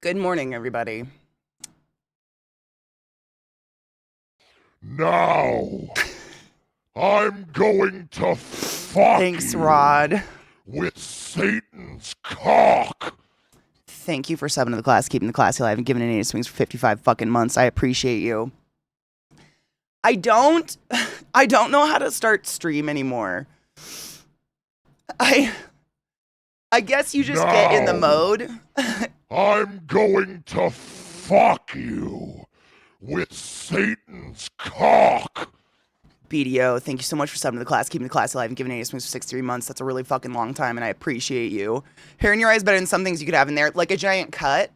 Good morning, everybody. Now, I'm going to fuck Thanks, you Rod. with Satan's cock. Thank you for subbing to the class, keeping the classy alive, and giving it 80 swings for 55 fucking months. I appreciate you. I don't know how to start stream anymore. I guess you just get in the mode. I'm going to fuck you with Satan's cock. BDO, thank you so much for subbing to the class, keeping the class alive, and giving 80 swings for 63 months. That's a really fucking long time, and I appreciate you. Hair in your eye is better than some things you could have in there, like a giant cut.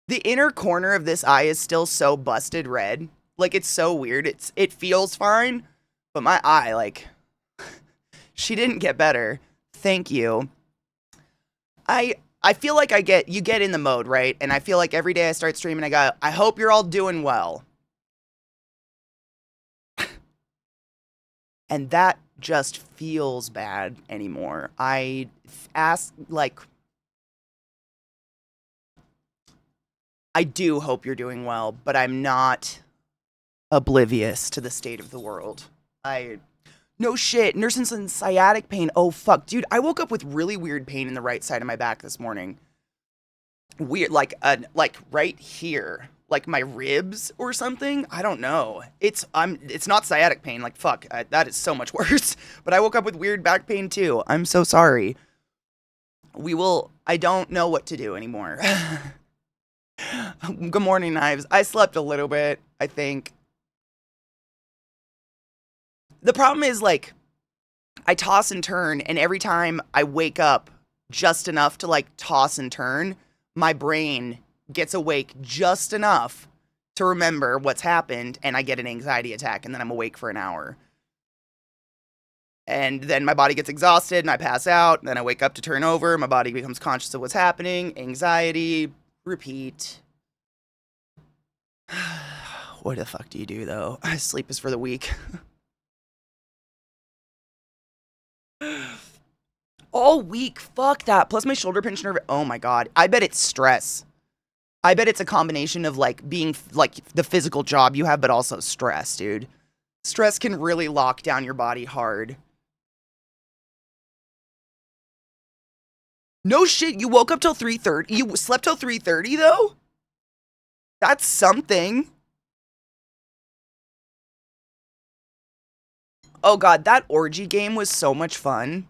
The inner corner of this eye is still so busted red. Like, it's so weird. It feels fine, but my eye, like, she didn't get better. Thank you. I feel like you get in the mode, right? And I feel like every day I start streaming, I go, I hope you're all doing well. And that just feels bad anymore. I ask, like, I do hope you're doing well, but I'm not oblivious to the state of the world. No shit, nursing some sciatic pain. Oh fuck, dude, I woke up with really weird pain in the right side of my back this morning. Weird, like right here, like my ribs or something. I don't know. It's not sciatic pain. Like fuck, that is so much worse. But I woke up with weird back pain too. I'm so sorry. I don't know what to do anymore. Good morning, Knives. I slept a little bit, I think. The problem is, like, I toss and turn, and every time I wake up just enough to, like, toss and turn, my brain gets awake just enough to remember what's happened, and I get an anxiety attack, and then I'm awake for an hour. And then my body gets exhausted, and I pass out, and then I wake up to turn over, my body becomes conscious of what's happening, anxiety, repeat. What the fuck do you do, though? Sleep is for the weak. All week, fuck that. Plus my shoulder pinch nerve. Oh my god. I bet it's stress. I bet it's a combination of like being like the physical job you have, but also stress, dude. Stress can really lock down your body hard. No shit, you woke up till 3:30? You slept till 3:30 though? That's something. Oh god, that orgy game was so much fun.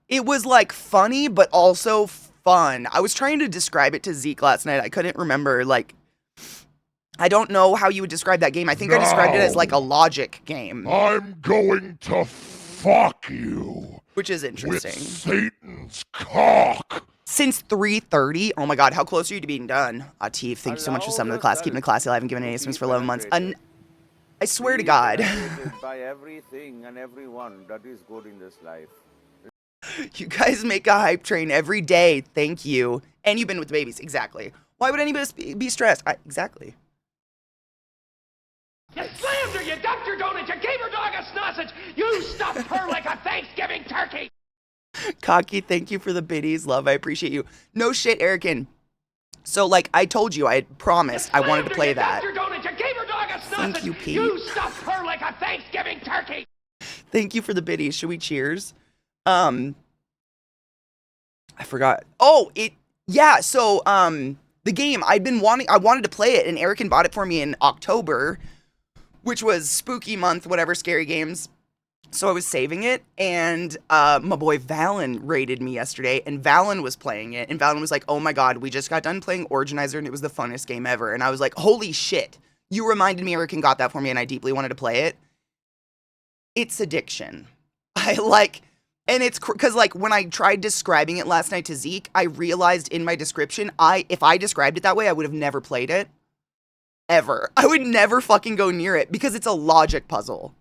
It was like funny, but also fun. I was trying to describe it to Zeke last night. I couldn't remember, like, I don't know how you would describe that game. I think I described it as like a logic game. I'm going to fuck you. Which is interesting. With Satan's cock. Since 3:30? Oh my god, how close are you to being done? Atif, thank you so much for summing the class, keeping the classy alive, and giving it swings for 11 months. I swear to God. By everything and everyone that is good in this life. You guys make a hype train every day. Thank you. And you've been with the babies. Exactly. Why would anybody be stressed? Exactly. You slammed her, you dumped your donut, you gave her dog a sausage, you stuffed her like a Thanksgiving turkey. Cocky, thank you for the biddies. Love, I appreciate you. No shit, Erican. So, like, I told you, I had promised I wanted to play that. You dumped your donut, you gave her dog a sausage, Thank you, Pete. You stuffed her like a Thanksgiving turkey. Thank you for the biddies. Should we cheers? I forgot. Oh, yeah, so, the game, I wanted to play it, and Erican bought it for me in October, which was spooky month, whatever, scary games. So I was saving it, and my boy Valen raided me yesterday, and Valen was playing it, and Valen was like, oh my god, we just got done playing Organizer, and it was the funnest game ever. And I was like, holy shit, you reminded me, Erican got that for me, and I deeply wanted to play it. It's addiction. And it's because, like, when I tried describing it last night to Zeke, I realized in my description, if I described it that way, I would have never played it. Ever. I would never fucking go near it, because it's a logic puzzle.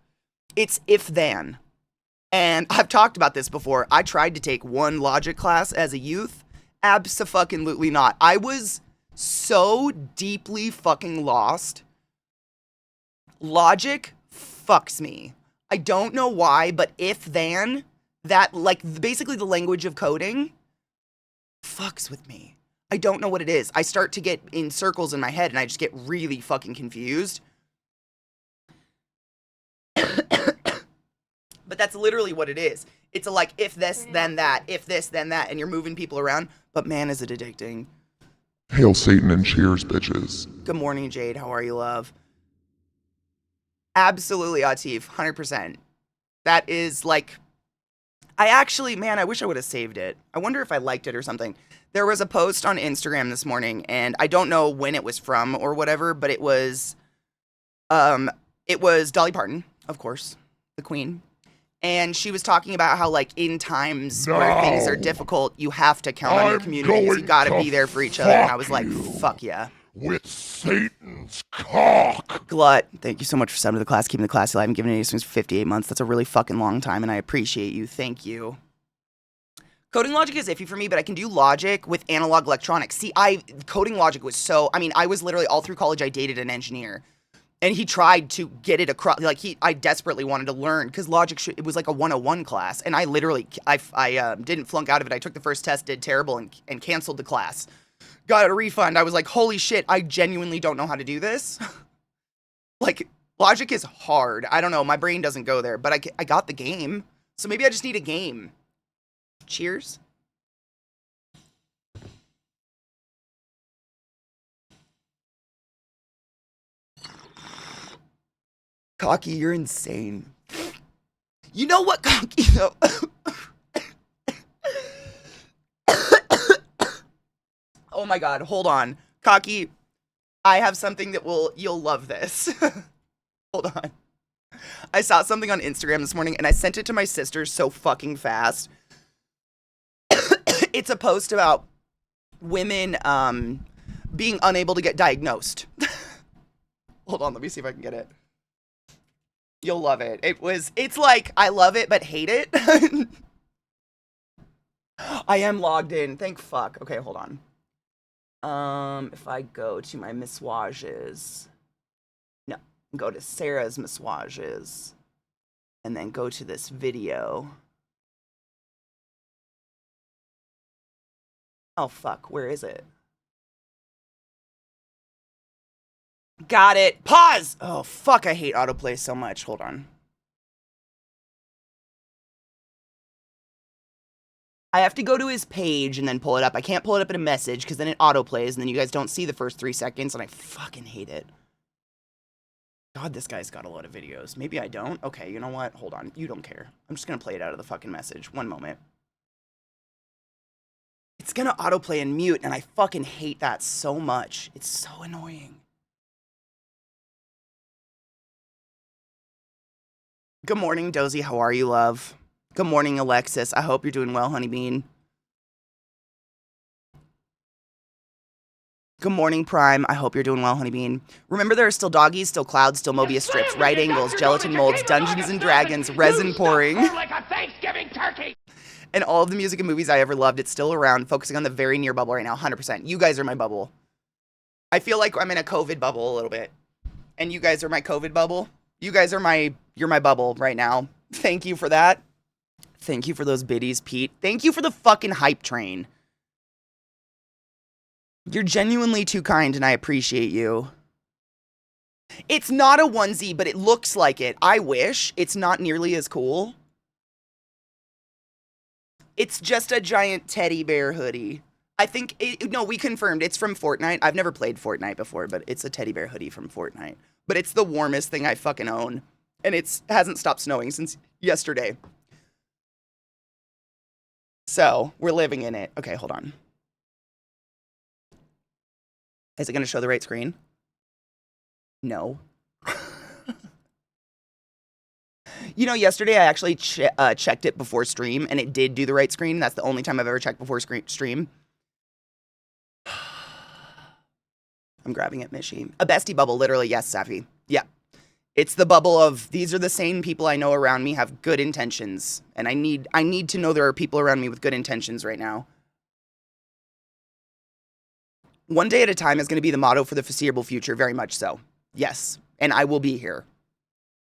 It's if-then. And I've talked about this before. I tried to take one logic class as a youth. Abso-fucking-lutely not. I was so deeply fucking lost. Logic fucks me. I don't know why, but if-then, that, like, basically the language of coding, fucks with me. I don't know what it is. I start to get in circles in my head and I just get really fucking confused. But that's literally what it is. It's a like, if this, then that, if this, then that, and you're moving people around. But man, is it addicting. Hail Satan and cheers, bitches. Good morning, Jade. How are you, love? Absolutely, Atif. 100%. That is like, I actually, man, I wish I would have saved it. I wonder if I liked it or something. There was a post on Instagram this morning, and I don't know when it was from or whatever, but it was Dolly Parton, of course, the queen. And she was talking about how, like, in times where things are difficult, you have to count on your communities. You gotta be there for each other. And I was like, fuck yeah. With Satan's cock. Glut, thank you so much for subbing to the class, keeping the class alive and giving it since 58 months. That's a really fucking long time, and I appreciate you. Thank you. Coding logic is iffy for me, but I can do logic with analog electronics. See, coding logic was so, I mean, I was literally all through college, I dated an engineer. And he tried to get it across, like, I desperately wanted to learn, because logic, it was like a 101 class, and I literally, I didn't flunk out of it. I took the first test, did terrible, and canceled the class. Got a refund. I was like, holy shit, I genuinely don't know how to do this. Like, logic is hard. I don't know, my brain doesn't go there, but I got the game, so maybe I just need a game. Cheers. Cocky, you're insane. You know what, Cocky, though? Oh my god, hold on. Cocky, I have something that you'll love this. Hold on. I saw something on Instagram this morning, and I sent it to my sister so fucking fast. It's a post about women, being unable to get diagnosed. Hold on, let me see if I can get it. You'll love it. It's like, I love it, but hate it. I am logged in. Thank fuck. Okay, hold on. If I go to my miswages. No, go to Sarah's miswages. And then go to this video. Oh fuck, where is it? Got it. Pause! Oh, fuck, I hate autoplay so much. Hold on. I have to go to his page and then pull it up. I can't pull it up in a message because then it autoplays and then you guys don't see the first 3 seconds and I fucking hate it. God, this guy's got a lot of videos. Maybe I don't. Okay, you know what? Hold on. You don't care. I'm just gonna play it out of the fucking message. One moment. It's gonna autoplay and mute and I fucking hate that so much. It's so annoying. Good morning, Dozy. How are you, love? Good morning, Alexis. I hope you're doing well, honeybean. Good morning, Prime. I hope you're doing well, honeybean. Remember, there are still doggies, still clouds, still Mobius strips, right angles, gelatin molds, Dungeons and Dragons, resin pouring. Like a Thanksgiving turkey. And all of the music and movies I ever loved, it's still around, focusing on the very near bubble right now, 100%. You guys are my bubble. I feel like I'm in a COVID bubble a little bit. And you guys are my COVID bubble. You guys are you're my bubble right now. Thank you for that. Thank you for those biddies, Pete. Thank you for the fucking hype train. You're genuinely too kind and I appreciate you. It's not a onesie, but it looks like it. I wish. It's not nearly as cool. It's just a giant teddy bear hoodie. I think, no, we confirmed. It's from Fortnite. I've never played Fortnite before, but it's a teddy bear hoodie from Fortnite. But it's the warmest thing I fucking own. And it hasn't stopped snowing since yesterday. So, we're living in it. Okay, hold on. Is it going to show the right screen? No. You know, yesterday I actually checked it before stream, and it did do the right screen. That's the only time I've ever checked before stream. I'm grabbing it, Mishy. A bestie bubble, literally. Yes, Safi. Yeah. It's the bubble of, these are the sane people I know around me have good intentions. And I need to know there are people around me with good intentions right now. One day at a time is going to be the motto for the foreseeable future, very much so. Yes. And I will be here.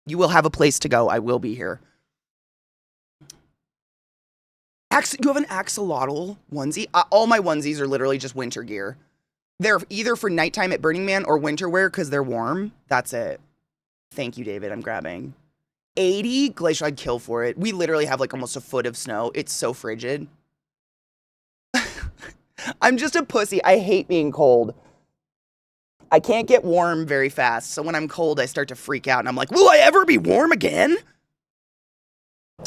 You will have a place to go. I will be here. You have an axolotl onesie? All my onesies are literally just winter gear. They're either for nighttime at Burning Man or winter wear because they're warm. That's it. Thank you, David. I'm grabbing. 80 glacier. I'd kill for it. We literally have like almost a foot of snow. It's so frigid. I'm just a pussy. I hate being cold. I can't get warm very fast. So when I'm cold, I start to freak out and I'm like, will I ever be warm again?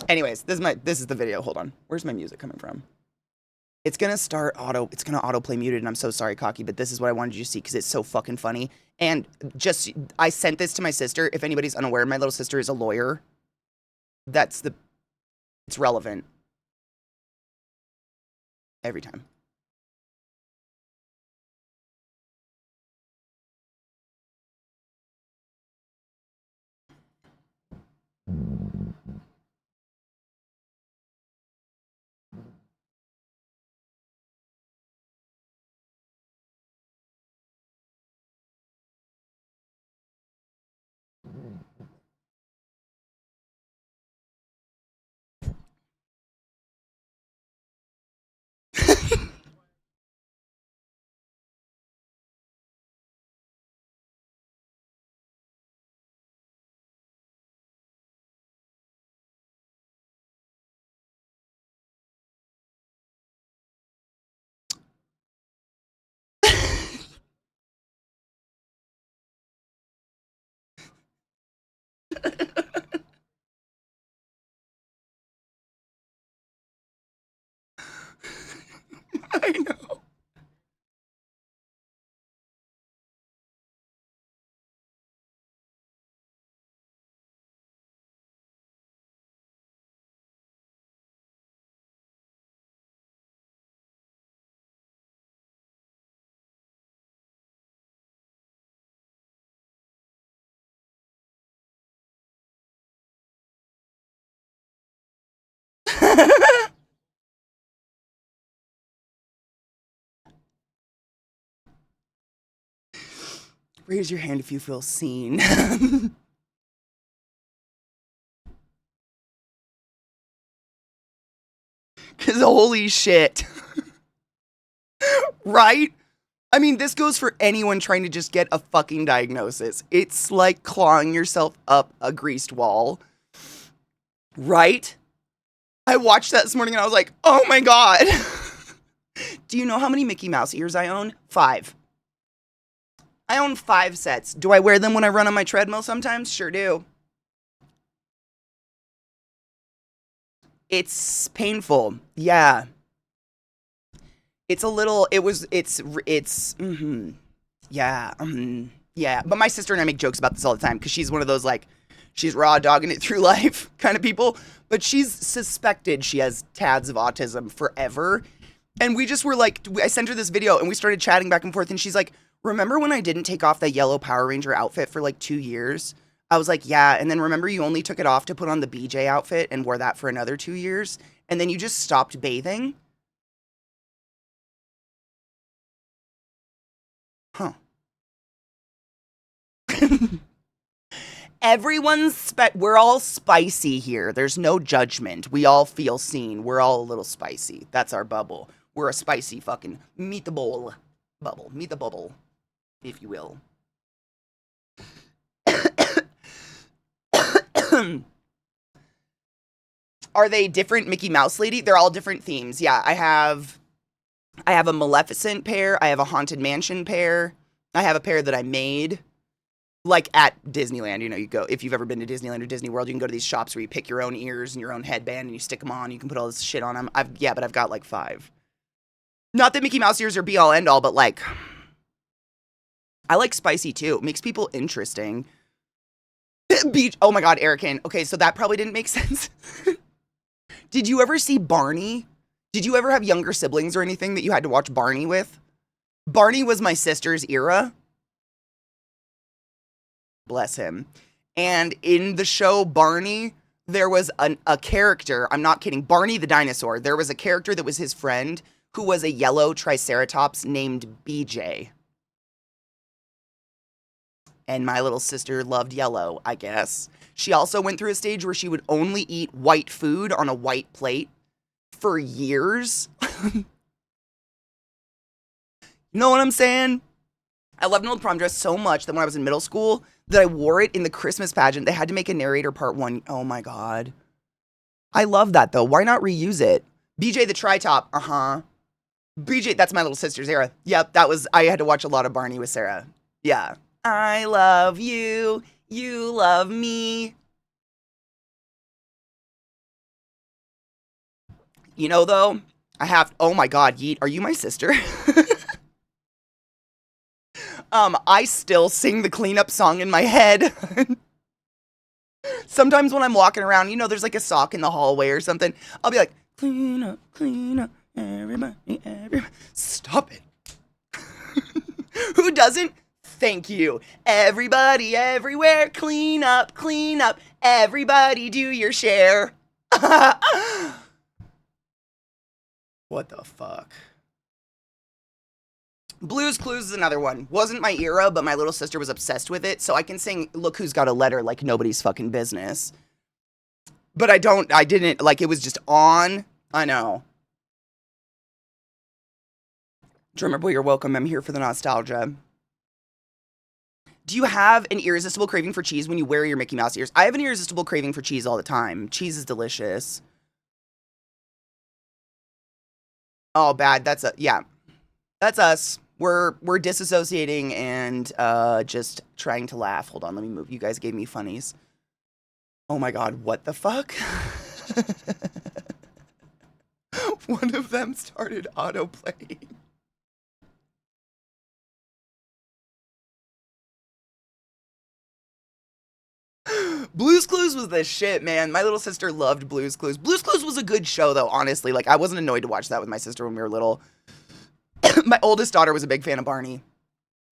Anyways, this is the video. Hold on. Where's my music coming from? It's gonna autoplay muted, and I'm so sorry, Cocky, but this is what I wanted you to see because it's so fucking funny. And I sent this to my sister. If anybody's unaware, my little sister is a lawyer. It's relevant. Every time. I know. Raise your hand if you feel seen. Because holy shit. Right? I mean, this goes for anyone trying to just get a fucking diagnosis. It's like clawing yourself up a greased wall. Right? I watched that this morning and I was like, oh my God. Do you know how many Mickey Mouse ears I own? 5. I own 5 sets. Do I wear them when I run on my treadmill sometimes? Sure do. It's painful. Yeah. It's a little, yeah. Yeah. But my sister and I make jokes about this all the time because she's one of those, like, she's raw dogging it through life kind of people. But she's suspected she has tads of autism forever. And we just were like, I sent her this video and we started chatting back and forth. And she's like, remember when I didn't take off that yellow Power Ranger outfit for like 2 years? I was like, yeah. And then remember you only took it off to put on the BJ outfit and wore that for another 2 years? And then you just stopped bathing? Huh. We're all spicy here. There's no judgment. We all feel seen. We're all a little spicy. That's our bubble. We're a spicy fucking meatball bubble. Meet the bubble, if you will. Are they different Mickey Mouse lady? They're all different themes. Yeah, I have a Maleficent pair. I have a Haunted Mansion pair. I have a pair that I made. Like at Disneyland, you know, you go, if you've ever been to Disneyland or Disney World, you can go to these shops where you pick your own ears and your own headband and you stick them on. You can put all this shit on them. But I've got like 5. Not that Mickey Mouse ears are be all end all, but like, I like spicy too. It makes people interesting. Beach. Oh my God, Erican. Okay, so that probably didn't make sense. Did you ever see Barney? Did you ever have younger siblings or anything that you had to watch Barney with? Barney was my sister's era. Bless him. And in the show Barney, there was a character, I'm not kidding, Barney the dinosaur. There was a character that was his friend who was a yellow triceratops named BJ. And my little sister loved yellow, I guess. She also went through a stage where she would only eat white food on a white plate for years. You know what I'm saying? I loved an old prom dress so much that when I was in middle school, that I wore it in the Christmas pageant. They had to make a narrator part 1. Oh my God. I love that though. Why not reuse it? BJ the Tri-Top. BJ, that's my little sister's era. Yep, I had to watch a lot of Barney with Sarah. Yeah. I love you. You love me. You know though, oh my God, Yeet, are you my sister? I still sing the cleanup song in my head. Sometimes when I'm walking around, there's like a sock in the hallway or something. I'll be like, clean up, everybody, everybody. Stop it. Who doesn't? Thank you. Everybody, everywhere, clean up, everybody do your share. What the fuck? Blue's Clues is another one. Wasn't my era, but my little sister was obsessed with it, so I can sing Look Who's Got a Letter like nobody's fucking business. But I didn't, like, it was just on. I know. Drummer Boy, you're welcome. I'm here for the nostalgia. Do you have an irresistible craving for cheese when you wear your Mickey Mouse ears? I have an irresistible craving for cheese all the time. Cheese is delicious. Oh, bad. Yeah. That's us. We're disassociating and just trying to laugh. Hold on, let me move. You guys gave me funnies. Oh my God, what the fuck? One of them started autoplaying. Blue's Clues was the shit, man. My little sister loved Blue's Clues. Blue's Clues was a good show, though, honestly. Like, I wasn't annoyed to watch that with my sister when we were little. My oldest daughter was a big fan of Barney.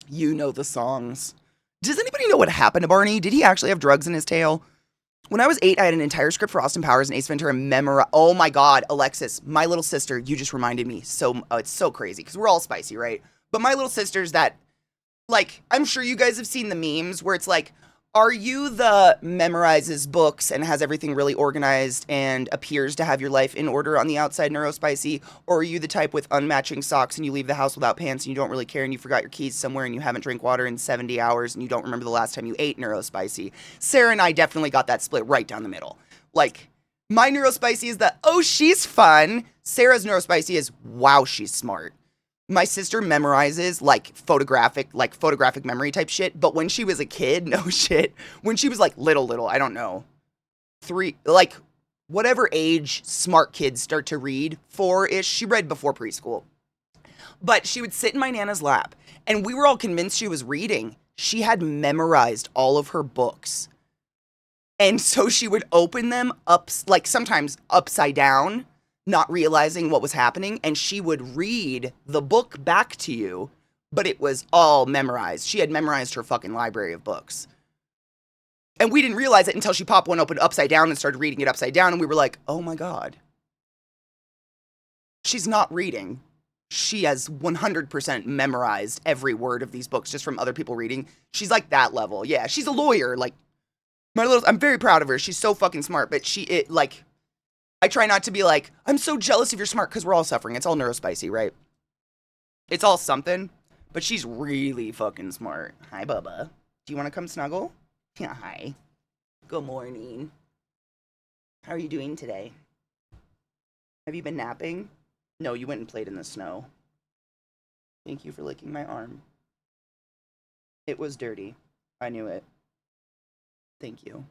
You know the songs. Does anybody know what happened to Barney? Did he actually have drugs in his tail? When I was 8, I had an entire script for Austin Powers and Ace Ventura memorized. Oh my God, Alexis, my little sister, you just reminded me. It's so crazy because we're all spicy, right? But my little sister's that, like, I'm sure you guys have seen the memes where it's like, are you the memorizes books and has everything really organized and appears to have your life in order on the outside, neurospicy? Or are you the type with unmatching socks and you leave the house without pants and you don't really care and you forgot your keys somewhere and you haven't drank water in 70 hours and you don't remember the last time you ate, neurospicy? Sarah and I definitely got that split right down the middle. Like, my neurospicy is the, oh, she's fun. Sarah's neurospicy is, wow, she's smart. My sister memorizes like photographic memory type shit. But when she was a kid, no shit. When she was like little, I don't know. 3, like whatever age smart kids start to read, 4-ish. She read before preschool. But she would sit in my Nana's lap and we were all convinced she was reading. She had memorized all of her books. And so she would open them up, like sometimes upside down, not realizing what was happening, and she would read the book back to you, but it was all memorized. She had memorized her fucking library of books. And we didn't realize it until she popped one open upside down and started reading it upside down, and we were like, oh my God. She's not reading. She has 100% memorized every word of these books just from other people reading. She's like that level. Yeah, she's a lawyer. Like, I'm very proud of her. She's so fucking smart, but I try not to be like, I'm so jealous if you're smart, because we're all suffering. It's all neurospicy, right? It's all something, but she's really fucking smart. Hi, Bubba. Do you want to come snuggle? Yeah, hi. Good morning. How are you doing today? Have you been napping? No, you went and played in the snow. Thank you for licking my arm. It was dirty. I knew it. Thank you.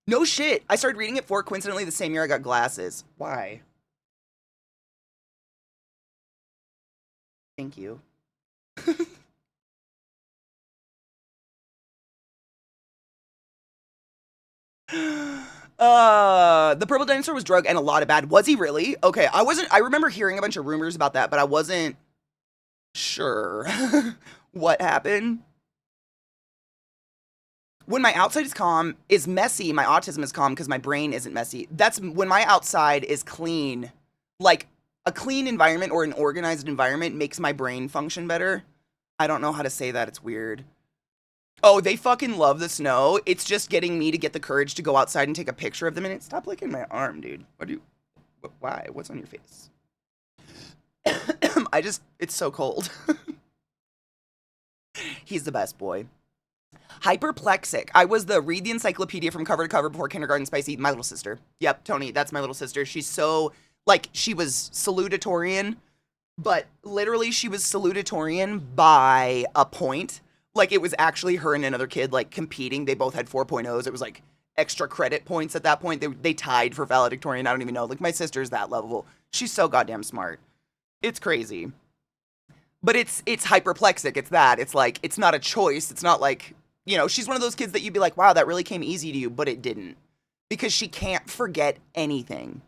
No shit. I started reading it for coincidentally the same year I got glasses. Why? Thank you. The purple dinosaur was drug and a lot of bad. Was he really? Okay, I remember hearing a bunch of rumors about that, but I wasn't sure what happened. When my outside is messy, my autism is calm because my brain isn't messy. That's when my outside is clean. Like, a clean environment or an organized environment makes my brain function better. I don't know how to say that. It's weird. Oh, they fucking love the snow. It's just getting me to get the courage to go outside and take a picture of them. And stop licking my arm, dude. Why? What's on your face? It's so cold. He's the best boy. Hyperplexic. I was the read the encyclopedia from cover to cover before kindergarten spicy. My little sister. Yep, Tony, that's my little sister. She's so, like, she was salutatorian, but literally she was salutatorian by a point. Like, it was actually her and another kid, like, competing. They both had 4.0s. It was, like, extra credit points at that point. They tied for valedictorian. I don't even know. Like, my sister's that level. She's so goddamn smart. It's crazy. But it's hyperplexic. It's that. It's like, it's not a choice. It's not like, you know, she's one of those kids that you'd be like, wow, that really came easy to you, but it didn't. Because she can't forget anything.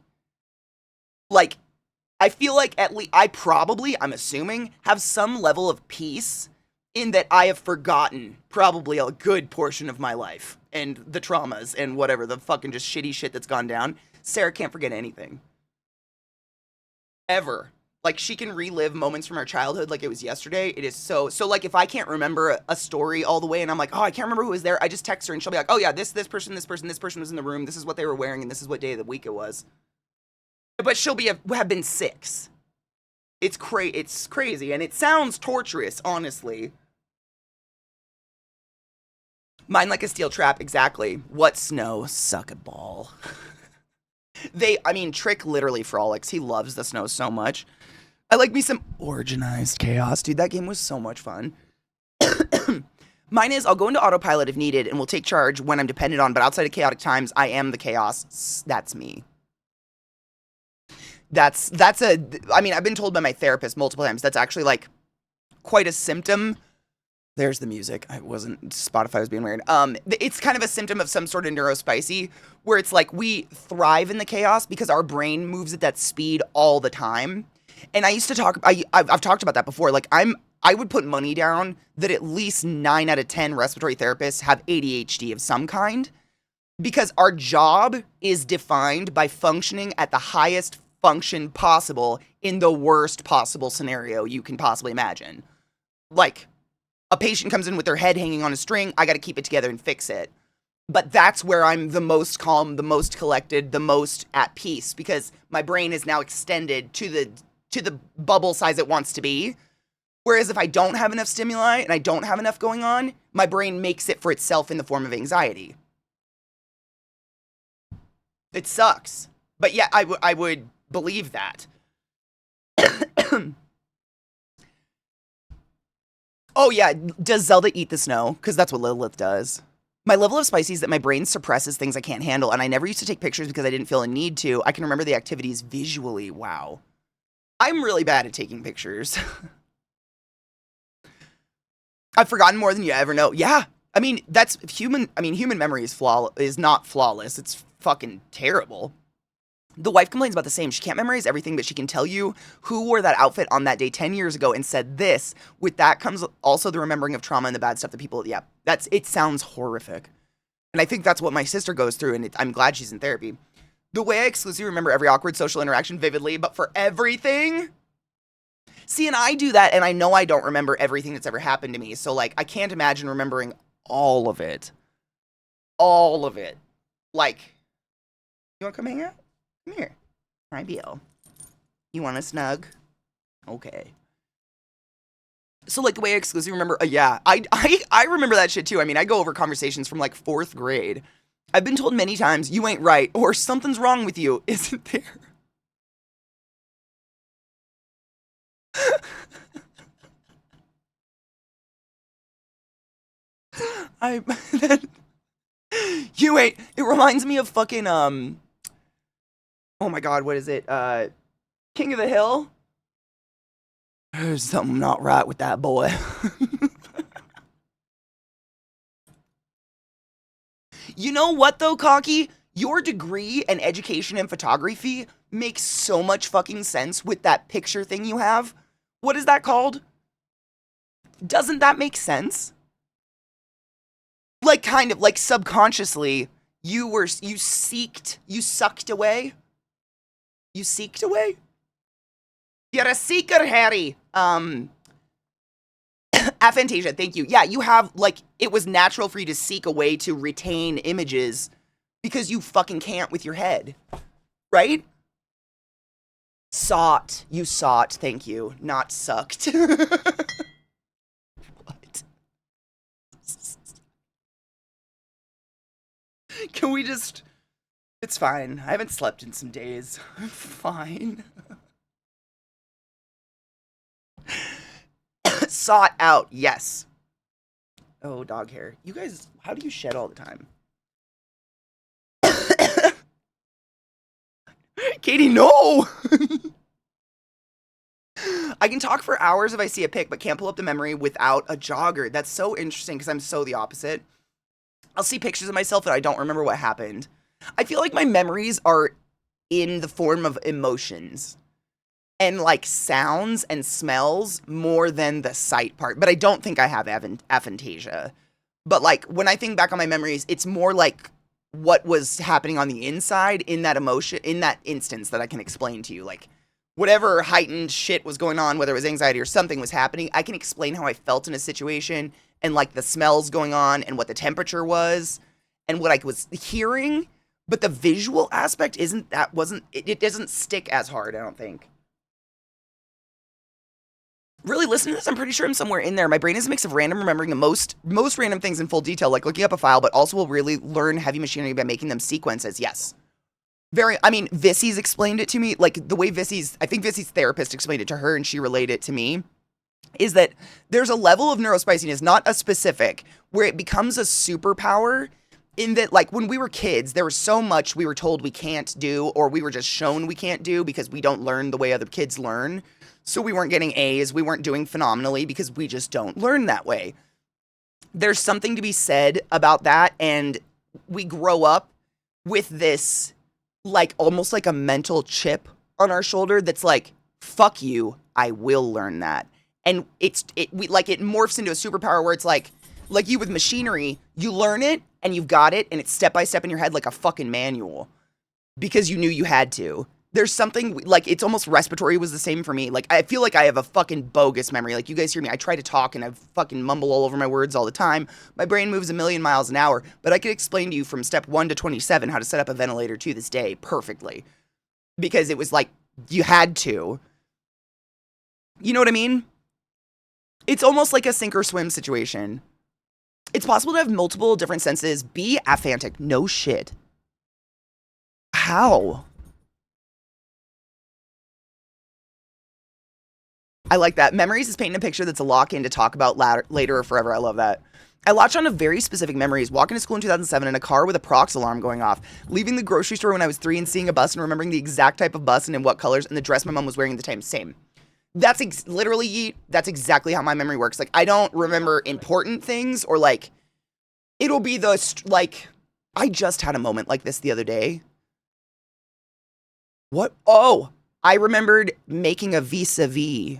Like, I feel like at least, I'm assuming, have some level of peace in that I have forgotten probably a good portion of my life and the traumas and whatever, the fucking just shitty shit that's gone down. Sarah can't forget anything. Ever. Like, she can relive moments from our childhood like it was yesterday. It is so, like, if I can't remember a story all the way and I'm like, oh, I can't remember who was there, I just text her and she'll be like, oh yeah, this person was in the room, this is what they were wearing, and this is what day of the week it was. But she'll have been 6. It's crazy, and it sounds torturous, honestly. Mine like a steel trap, exactly. What snow? Suck a ball. Trick literally frolics. He loves the snow so much. I like me some organized chaos. Dude, that game was so much fun. Mine is, I'll go into autopilot if needed and will take charge when I'm dependent on, but outside of chaotic times, I am the chaos. That's me. I've been told by my therapist multiple times, that's actually, like, quite a symptom. There's the music. Spotify was being weird. It's kind of a symptom of some sort of neurospicy, where it's like we thrive in the chaos because our brain moves at that speed all the time. And I used to I've talked about that before. Like, I would put money down that at least 9 out of 10 respiratory therapists have ADHD of some kind, because our job is defined by functioning at the highest function possible in the worst possible scenario you can possibly imagine. Like, a patient comes in with their head hanging on a string, I got to keep it together and fix it. But that's where I'm the most calm, the most collected, the most at peace, because my brain is now extended to the bubble size it wants to be. Whereas if I don't have enough stimuli and I don't have enough going on, my brain makes it for itself in the form of anxiety. It sucks. But yeah, I would believe that. Oh yeah, does Zelda eat the snow? Because that's what Lilith does. My level of spicy is that my brain suppresses things I can't handle, and I never used to take pictures because I didn't feel a need to. I can remember the activities visually. Wow. I'm really bad at taking pictures. I've forgotten more than you ever know. Yeah. I mean, that's human. I mean, human memory is not flawless. It's fucking terrible. The wife complains about the same. She can't memorize everything, but she can tell you who wore that outfit on that day 10 years ago and said this. With that comes also the remembering of trauma and the bad stuff that people, yeah, it sounds horrific. And I think that's what my sister goes through, and I'm glad she's in therapy. The way I exclusively remember every awkward social interaction vividly, but for everything? See, and I do that, and I know I don't remember everything that's ever happened to me, so, like, I can't imagine remembering all of it. All of it. Like, you want to come hang out? Come here. Hi, Bill. You want a snug? Okay. So, like, the way I exclusively remember, yeah, I remember that shit too. I mean, I go over conversations from, like, 4th grade. I've been told many times, you ain't right, or something's wrong with you, isn't there? You ain't, it reminds me of fucking, oh my god, what is it, King of the Hill? There's something not right with that boy. You know what though, Cocky? Your degree and education in photography makes so much fucking sense with that picture thing you have. What is that called? Doesn't that make sense? Like, kind of, like, subconsciously, you sucked away? You seeked away? You're a seeker, Harry. Aphantasia, thank you. Yeah, you have, like, it was natural for you to seek a way to retain images because you fucking can't with your head. Right? Sought. You sought, thank you. Not sucked. What? Can we just... It's fine. I haven't slept in some days. I'm fine. Sought out, yes. Oh, dog hair. You guys, how do you shed all the time? Katie, no! I can talk for hours if I see a pic, but can't pull up the memory without a jogger. That's so interesting because I'm so the opposite. I'll see pictures of myself and I don't remember what happened. I feel like my memories are in the form of emotions and like sounds and smells more than the sight part. But I don't think I have aphantasia. But like when I think back on my memories, it's more like what was happening on the inside in that emotion, in that instance that I can explain to you. Like whatever heightened shit was going on, whether it was anxiety or something was happening, I can explain how I felt in a situation and like the smells going on and what the temperature was and what I was hearing. But the visual aspect it doesn't stick as hard, I don't think. Really, listen to this. I'm pretty sure I'm somewhere in there. My brain is a mix of random remembering the most random things in full detail, like looking up a file, but also will really learn heavy machinery by making them sequences. Yes. I mean, Vissy's explained it to me, like the way I think Vissy's therapist explained it to her and she relayed it to me, is that there's a level of neurospiciness, not a specific, where it becomes a superpower in that, like, when we were kids, there was so much we were told we can't do, or we were just shown we can't do because we don't learn the way other kids learn. So we weren't getting A's, we weren't doing phenomenally because we just don't learn that way. There's something to be said about that, and we grow up with this, like, almost like a mental chip on our shoulder that's like, fuck you, I will learn that. And it morphs into a superpower where it's like you with machinery, you learn it, and you've got it, and it's step by step in your head like a fucking manual. Because you knew you had to. There's something, like, it's almost respiratory was the same for me. Like, I feel like I have a fucking bogus memory. Like, you guys hear me, I try to talk and I fucking mumble all over my words all the time. My brain moves a million miles an hour, but I could explain to you from step 1 to 27 how to set up a ventilator to this day perfectly. Because it was like, you had to. You know what I mean? It's almost like a sink or swim situation. It's possible to have multiple different senses, be aphantic. No shit. How? I like that. Memories is painting a picture that's a lock-in to talk about later or forever. I love that. I latched on to very specific memories. Walking to school in 2007 in a car with a Prox alarm going off. Leaving the grocery store when I was 3 and seeing a bus and remembering the exact type of bus and in what colors and the dress my mom was wearing at the time. Same. That's that's exactly how my memory works. Like, I don't remember important things or, like, it'll be like, I just had a moment like this the other day. What? Oh, I remembered making a vis-a-vis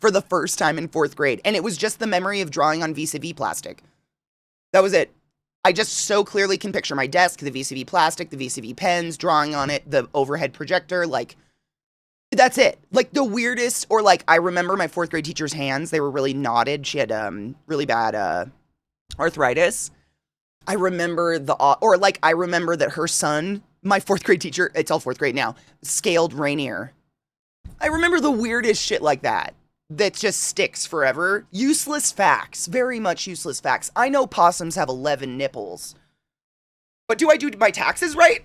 for the first time in 4th grade. And it was just the memory of drawing on vis-a-vis plastic. That was it. I just so clearly can picture my desk, the vis-a-vis plastic, the vis-a-vis pens, drawing on it, the overhead projector, like, that's it. Like, the weirdest, or like, I remember my 4th grade teacher's hands. They were really knotted. She had really bad arthritis. I remember I remember that her son, my 4th grade teacher, it's all 4th grade now, scaled Rainier. I remember the weirdest shit like that just sticks forever. Useless facts. Very much useless facts. I know possums have 11 nipples. But do I do my taxes right?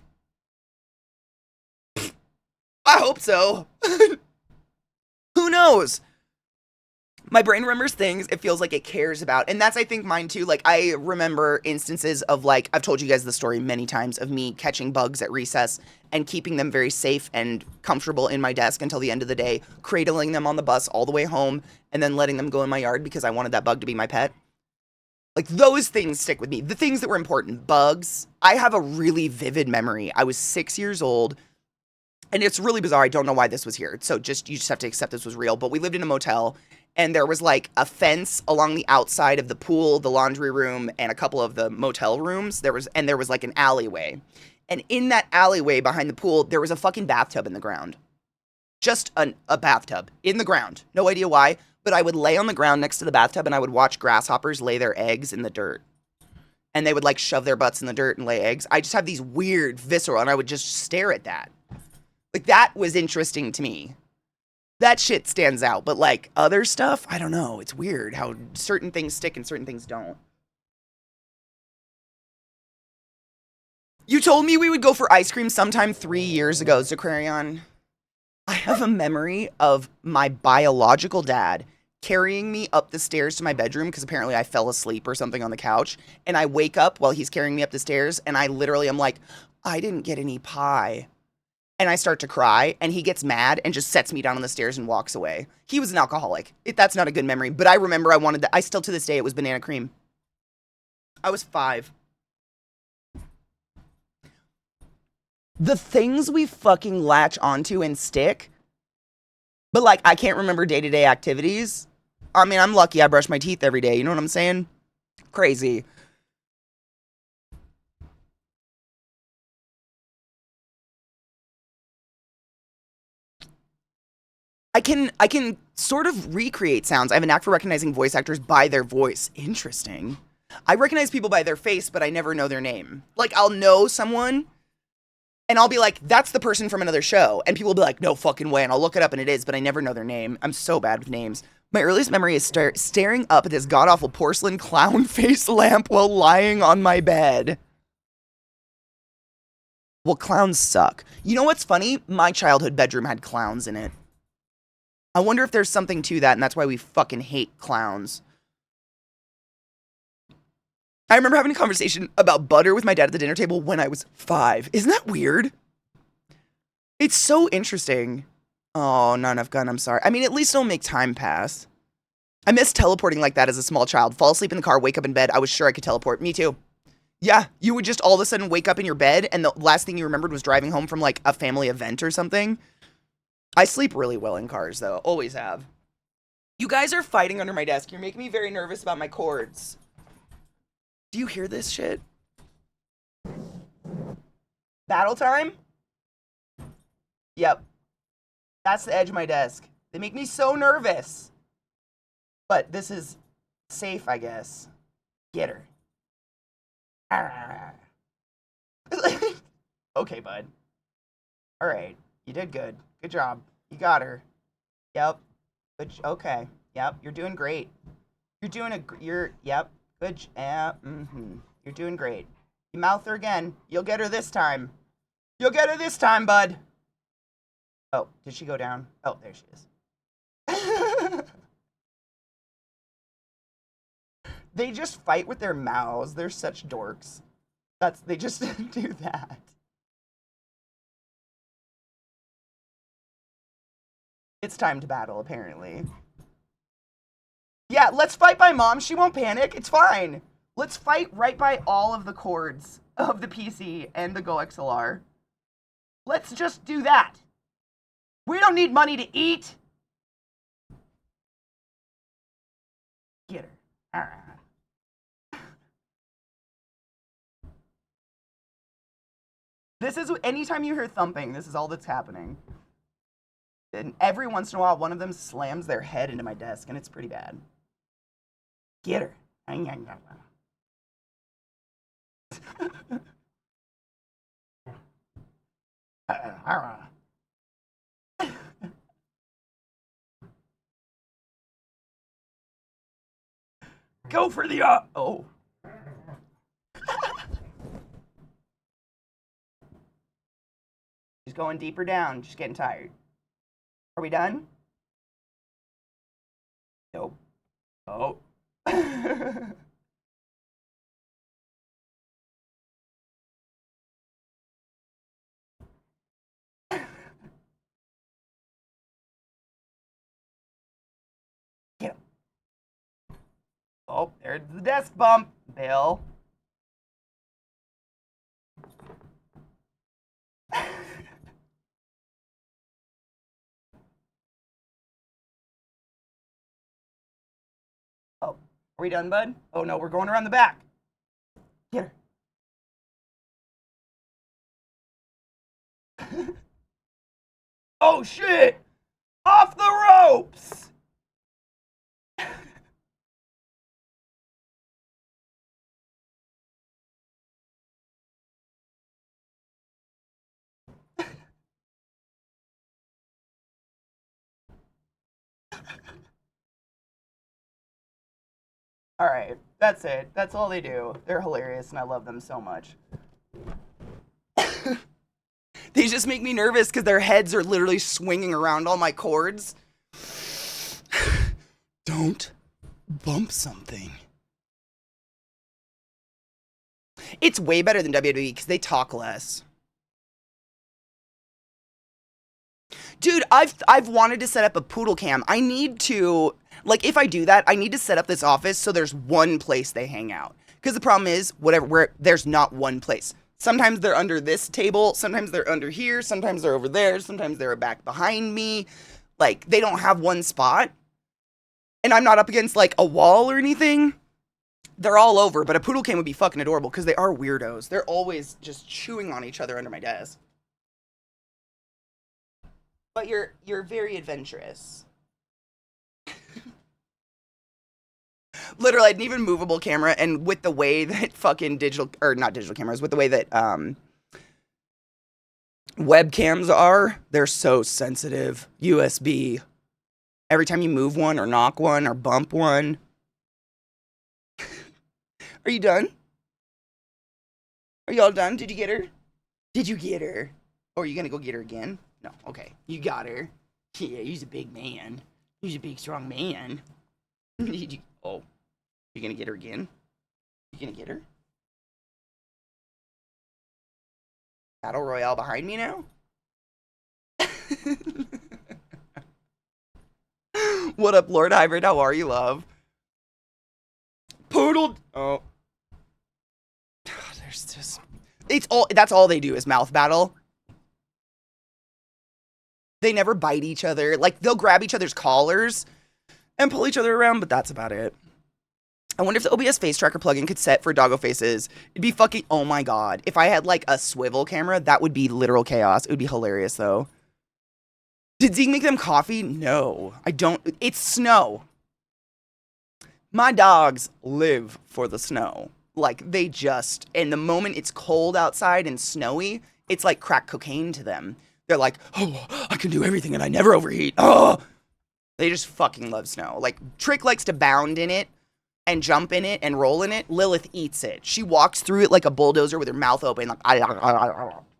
I hope so. Who knows? My brain remembers things it feels like it cares about. And that's, I think, mine too. Like, I remember instances of, like, I've told you guys the story many times of me catching bugs at recess and keeping them very safe and comfortable in my desk until the end of the day, cradling them on the bus all the way home, and then letting them go in my yard because I wanted that bug to be my pet. Like, those things stick with me. The things that were important. Bugs. I have a really vivid memory. I was 6 years old. And it's really bizarre. I don't know why this was here. So you just have to accept this was real. But we lived in a motel, and there was like a fence along the outside of the pool, the laundry room, and a couple of the motel rooms. There was like an alleyway. And in that alleyway behind the pool, there was a fucking bathtub in the ground. Just a bathtub in the ground. No idea why. but I would lay on the ground next to the bathtub and I would watch grasshoppers lay their eggs in the dirt. And they would like shove their butts in the dirt and lay eggs. I just have these weird visceral, and I would just stare at that. Like, that was interesting to me. That shit stands out. But like other stuff, I don't know. It's weird how certain things stick and certain things don't. You told me we would go for ice cream sometime 3 years ago, Zaquarion. I have a memory of my biological dad carrying me up the stairs to my bedroom because apparently I fell asleep or something on the couch. And I wake up while he's carrying me up the stairs and I literally am like, I didn't get any pie. And I start to cry and he gets mad and just sets me down on the stairs and walks away. He was an alcoholic. That's not a good memory, but I remember I wanted that. I still to this day, it was banana cream. I was 5. The things we fucking latch onto and stick, but like I can't remember day-to-day activities. I mean, I'm lucky I brush my teeth every day. You know what I'm saying? Crazy. I can sort of recreate sounds. I have a knack for recognizing voice actors by their voice. Interesting. I recognize people by their face, but I never know their name. Like, I'll know someone, and I'll be like, that's the person from another show. And people will be like, no fucking way. And I'll look it up, and it is, but I never know their name. I'm so bad with names. My earliest memory is staring up at this god-awful porcelain clown face lamp while lying on my bed. Well, clowns suck. You know what's funny? My childhood bedroom had clowns in it. I wonder if there's something to that, and that's why we fucking hate clowns. I remember having a conversation about butter with my dad at the dinner table when I was 5. Isn't that weird? It's so interesting. Oh, not enough gun, I'm sorry. I mean, at least it'll make time pass. I miss teleporting like that as a small child. Fall asleep in the car, wake up in bed. I was sure I could teleport. Me too. Yeah, you would just all of a sudden wake up in your bed, and the last thing you remembered was driving home from, like, a family event or something. I sleep really well in cars, though. Always have. You guys are fighting under my desk. You're making me very nervous about my cords. Do you hear this shit? Battle time? Yep. That's the edge of my desk. They make me so nervous. But this is safe, I guess. Get her. Okay, bud. All right. You did good. Good job. You got her. Yep. Good. Okay. Yep. You're doing great. You're doing yep. Good. You're doing great. You mouth her again. You'll get her this time. You'll get her this time, bud. Oh, did she go down? Oh, there she is. They just fight with their mouths. They're such dorks. They just do that. It's time to battle, apparently. Yeah, let's fight by mom. She won't panic. It's fine. Let's fight right by all of the cords of the PC and the Go XLR. Let's just do that. We don't need money to eat. Get her. This is, anytime you hear thumping, this is all that's happening. And every once in a while, one of them slams their head into my desk, and it's pretty bad. Get her. Go for the oh. She's going deeper down. She's getting tired. Are we done? Nope. Oh. Get him. Oh, there's the desk bump, Bill. Oh, are we done, bud? Oh no, we're going around the back. Get her. Oh shit! Off the ropes! All right, that's it. That's all they do. They're hilarious, and I love them so much. They just make me nervous because their heads are literally swinging around all my cords. Don't bump something. It's way better than WWE because they talk less. Dude, I've wanted to set up a poodle cam. I need to, like, if I do that, I need to set up this office so there's one place they hang out. Because the problem is, there's not one place. Sometimes they're under this table, sometimes they're under here, sometimes they're over there, sometimes they're back behind me. Like, they don't have one spot. And I'm not up against, like, a wall or anything. They're all over, but a poodle cam would be fucking adorable because they are weirdos. They're always just chewing on each other under my desk. But you're very adventurous. Literally, I had an even movable camera, and with the way that fucking not digital cameras, with the way that webcams are, they're so sensitive. USB. Every time you move one or knock one or bump one. Are you done? Are y'all done? Did you get her? Did you get her? Or are you gonna go get her again? No, okay. You got her. Yeah, he's a big man. He's a big, strong man. Oh, you gonna get her again? You gonna get her? Battle Royale behind me now? What up, Lord Hybrid? How are you, love? Poodle. Oh. There's just... That's all they do is mouth battle. They never bite each other. Like, they'll grab each other's collars and pull each other around, but that's about it. I wonder if the OBS face tracker plugin could set for doggo faces. It'd be fucking... Oh my god. If I had, like, a swivel camera, that would be literal chaos. It would be hilarious, though. Did Zeke make them coffee? No. I don't... It's snow. My dogs live for the snow. Like, they just... And the moment it's cold outside and snowy, it's like crack cocaine to them. They're like, oh, I can do everything and I never overheat. Oh! They just fucking love snow. Like, Trick likes to bound in it and jump in it and roll in it. Lilith eats it. She walks through it like a bulldozer with her mouth open, like,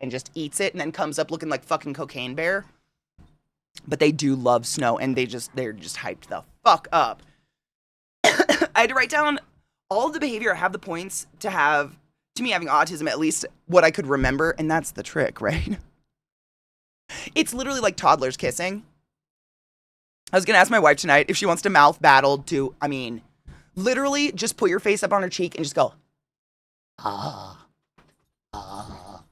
and just eats it and then comes up looking like fucking Cocaine Bear. But they do love snow and they're just hyped the fuck up. I had to write down all of the behavior I have the points to me having autism, at least what I could remember, and that's the trick, right? It's literally like toddlers kissing. I was going to ask my wife tonight if she wants to mouth battle to, I mean, literally just put your face up on her cheek and just go, ah, ah,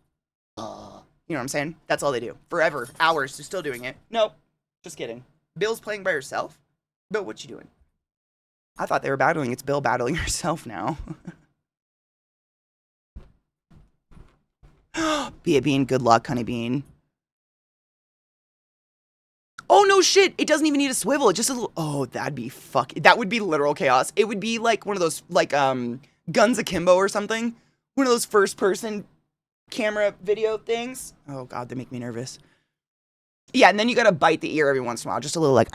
ah. You know what I'm saying? That's all they do. Forever. Hours. They're still doing it. Nope. Just kidding. Bill's playing by herself? Bill, what you doing? I thought they were battling. It's Bill battling herself now. Be a bean. Good luck, honey bean. Oh, no shit. It doesn't even need a swivel. It just a little... Oh, that'd be that would be literal chaos. It would be like one of those, like, Guns Akimbo or something. One of those first-person camera video things. Oh, God, they make me nervous. Yeah, and then you gotta bite the ear every once in a while. Just a little, like,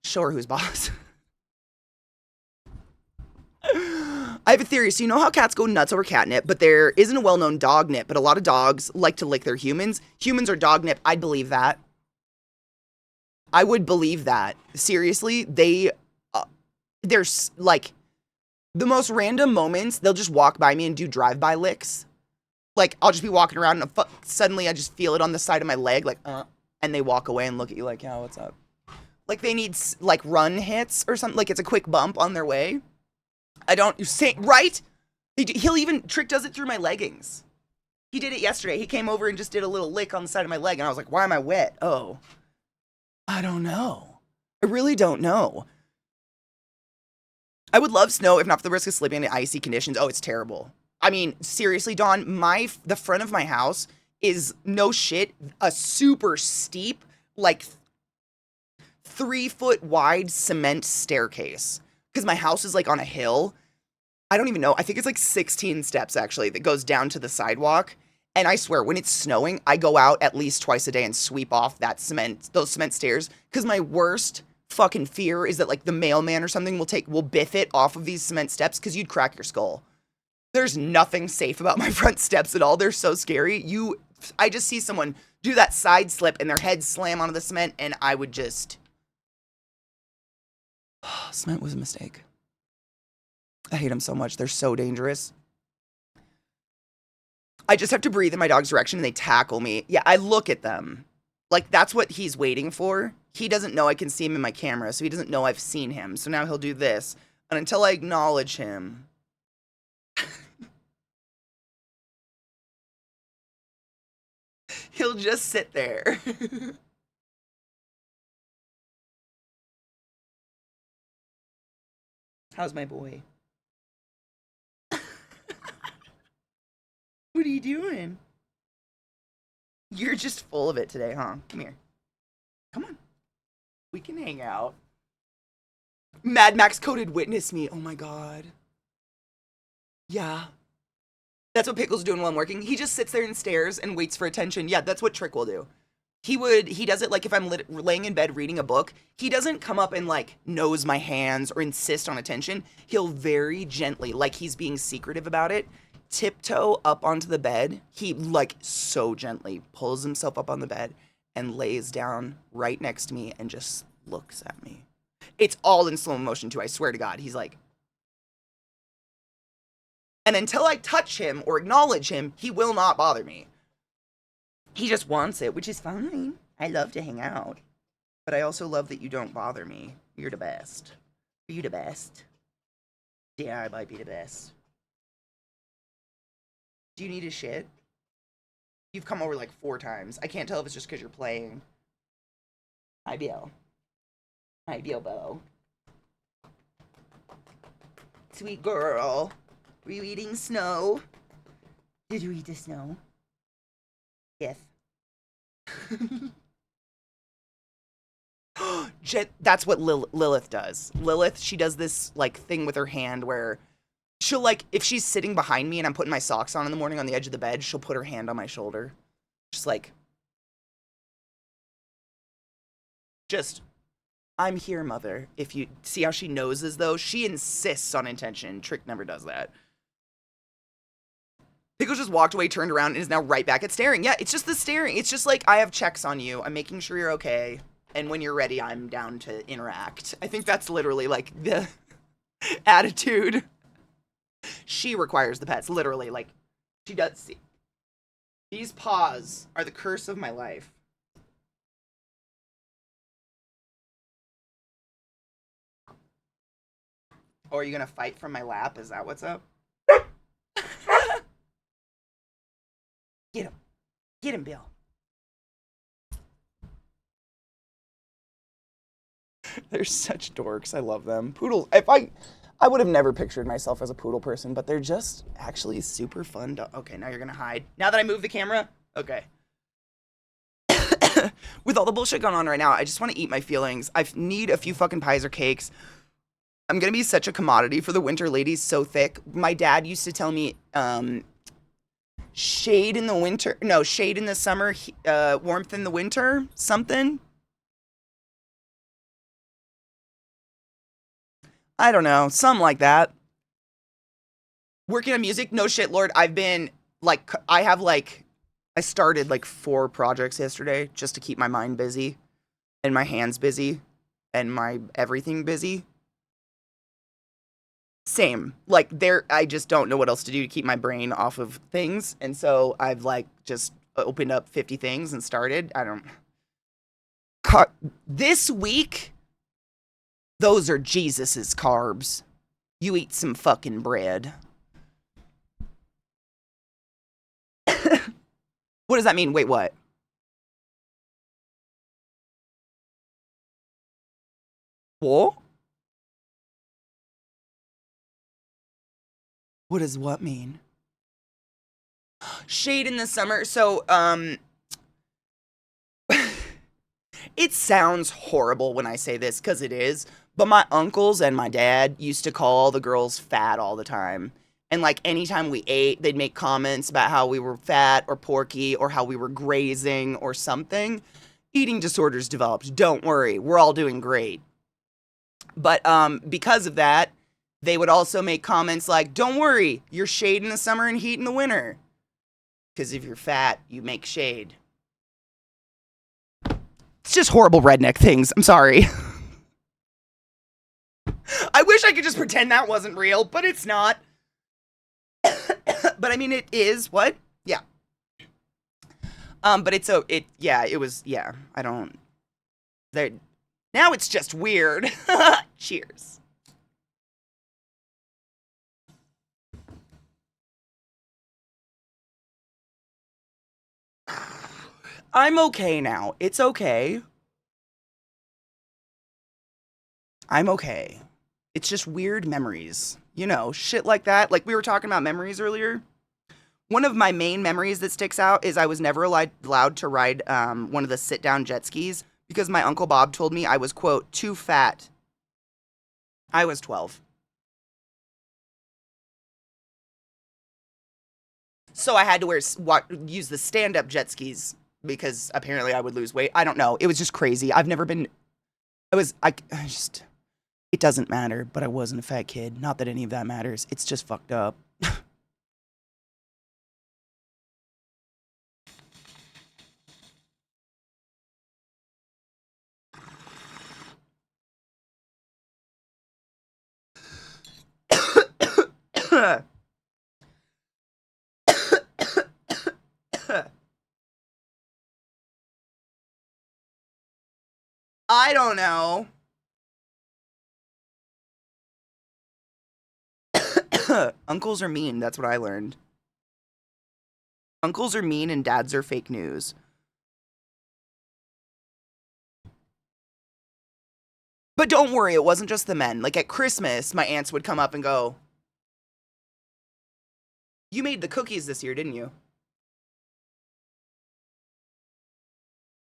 show her who's boss. I have a theory. So you know how cats go nuts over catnip, but there isn't a well-known dog nip, but a lot of dogs like to lick their humans. Humans are dog nip. I'd believe that. I would believe that. Seriously, there's, like, the most random moments, they'll just walk by me and do drive-by licks. Like, I'll just be walking around and suddenly I just feel it on the side of my leg, like, and they walk away and look at you like, yeah, what's up? Like, they need, like, run hits or something. Like, it's a quick bump on their way. You say, right? Trick does it through my leggings. He did it yesterday. He came over and just did a little lick on the side of my leg, and I was like, why am I wet? Oh. I don't know. I really don't know. I would love snow if not for the risk of slipping into icy conditions. Oh, it's terrible. I mean, seriously, Dawn, the front of my house is, no shit, a super steep, like 3-foot wide cement staircase. Because my house is like on a hill. I don't even know. I think it's like 16 steps actually that goes down to the sidewalk. And I swear, when it's snowing, I go out at least twice a day and sweep off those cement stairs. Because my worst fucking fear is that like the mailman or something will biff it off of these cement steps because you'd crack your skull. There's nothing safe about my front steps at all. They're so scary. I just see someone do that side slip and their head slam onto the cement, and I would just... Cement was a mistake. I hate them so much. They're so dangerous. I just have to breathe in my dog's direction and they tackle me. Yeah, I look at them. Like, that's what he's waiting for. He doesn't know I can see him in my camera, so he doesn't know I've seen him. So now he'll do this. And until I acknowledge him... he'll just sit there. How's my boy? What are you doing? You're just full of it today, huh? Come here. Come on. We can hang out. Mad Max coded witness me. Oh my god. Yeah. That's what Pickle's doing while I'm working. He just sits there and stares and waits for attention. Yeah, that's what Trick will do. He does it like if I'm laying in bed reading a book. He doesn't come up and like nose my hands or insist on attention. He'll very gently, like he's being secretive about it, tiptoe up onto the bed. He like so gently pulls himself up on the bed and lays down right next to me and just looks at me. It's all in slow motion too, I swear to God. He's like... And until I touch him or acknowledge him, he will not bother me. He just wants it, which is fine. I love to hang out. But I also love that you don't bother me. You're the best. Are you the best? Yeah, I might be the best. Do you need a shit? You've come over like 4 times. I can't tell if it's just because you're playing. Hi, Bill. Hi, Bilbo. Sweet girl. Were you eating snow? Did you eat the snow? Yes. That's what Lilith does. Lilith, she does this like thing with her hand where she'll like, if she's sitting behind me and I'm putting my socks on in the morning on the edge of the bed, she'll put her hand on my shoulder. Just, I'm here, mother. If you see how she noses though, she insists on attention. Trick never does that. Pickle just walked away, turned around, and is now right back at staring. Yeah, it's just the staring. It's just like, I have checks on you. I'm making sure you're okay. And when you're ready, I'm down to interact. I think that's literally, like, the attitude. She requires the pets, literally. Like, she does see. These paws are the curse of my life. Oh, are you gonna fight from my lap? Is that what's up? Get him. Get him, Bill. They're such dorks. I love them. Poodles. I would have never pictured myself as a poodle person, but they're just actually super fun. Okay, now you're gonna hide. Now that I move the camera? Okay. With all the bullshit going on right now, I just want to eat my feelings. I need a few fucking pies or cakes. I'm gonna be such a commodity for the winter ladies, so thick. My dad used to tell me, shade in the summer, warmth in the winter, something. I don't know, something like that. Working on music, no shit, Lord. I've been, like, I started, like, 4 projects yesterday just to keep my mind busy, and my hands busy, and my everything busy. Same. Like, I just don't know what else to do to keep my brain off of things. And so I've, like, just opened up 50 things and started. This week, those are Jesus's carbs. You eat some fucking bread. What does that mean? Wait, what? What? What does what mean? Shade in the summer. So, it sounds horrible when I say this, because it is, but my uncles and my dad used to call all the girls fat all the time. And, like, anytime we ate, they'd make comments about how we were fat or porky or how we were grazing or something. Eating disorders developed. Don't worry. We're all doing great. But because of that, they would also make comments like, don't worry, you're shade in the summer and heat in the winter. Because if you're fat, you make shade. It's just horrible redneck things. I'm sorry. I wish I could just pretend that wasn't real, but it's not. But I mean, it is. What? Yeah. But it's it was, I don't, there, now it's just weird. Cheers. I'm okay now. It's okay. I'm okay. It's just weird memories. You know, shit like that. Like we were talking about memories earlier. One of my main memories that sticks out is I was never allowed to ride one of the sit-down jet skis because my Uncle Bob told me I was, quote, too fat. I was 12. So I had to use the stand-up jet skis because apparently I would lose weight. I don't know. It was just crazy. I've never been... It doesn't matter, but I wasn't a fat kid. Not that any of that matters. It's just fucked up. I don't know. Uncles are mean. That's what I learned. Uncles are mean and dads are fake news. But don't worry, it wasn't just the men. Like at Christmas, my aunts would come up and go, "You made the cookies this year, didn't you?"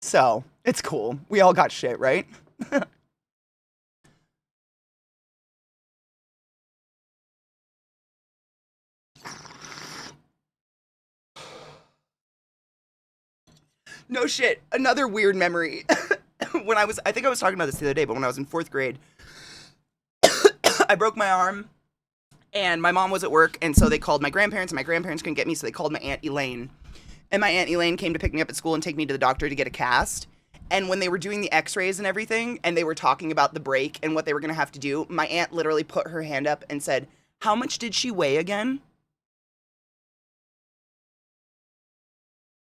So, it's cool. We all got shit, right? No shit. Another weird memory. I think I was talking about this the other day, but when I was in 4th grade, I broke my arm and my mom was at work. And so they called my grandparents and my grandparents couldn't get me. So they called my Aunt Elaine, and my Aunt Elaine came to pick me up at school and take me to the doctor to get a cast. And when they were doing the x-rays and everything, and they were talking about the break and what they were going to have to do, my aunt literally put her hand up and said, "How much did she weigh again?"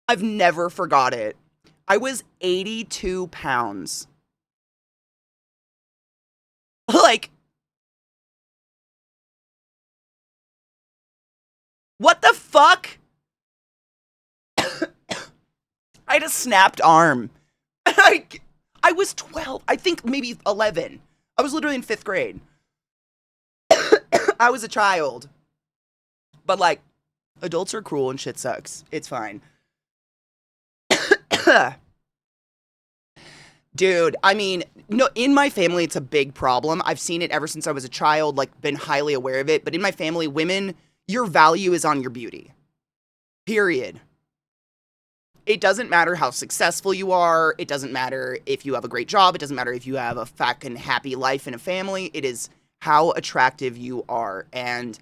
I've never forgot it. I was 82 pounds. Like, what the fuck? I had a snapped arm. I was 12. I think maybe 11. I was literally in 5th grade. I was a child. But, like, adults are cruel and shit sucks. It's fine. Dude, I mean, no, in my family, it's a big problem. I've seen it ever since I was a child, like, been highly aware of it. But in my family, women, your value is on your beauty. Period. It doesn't matter how successful you are. It doesn't matter if you have a great job. It doesn't matter if you have a fucking happy life and a family. It is how attractive you are. And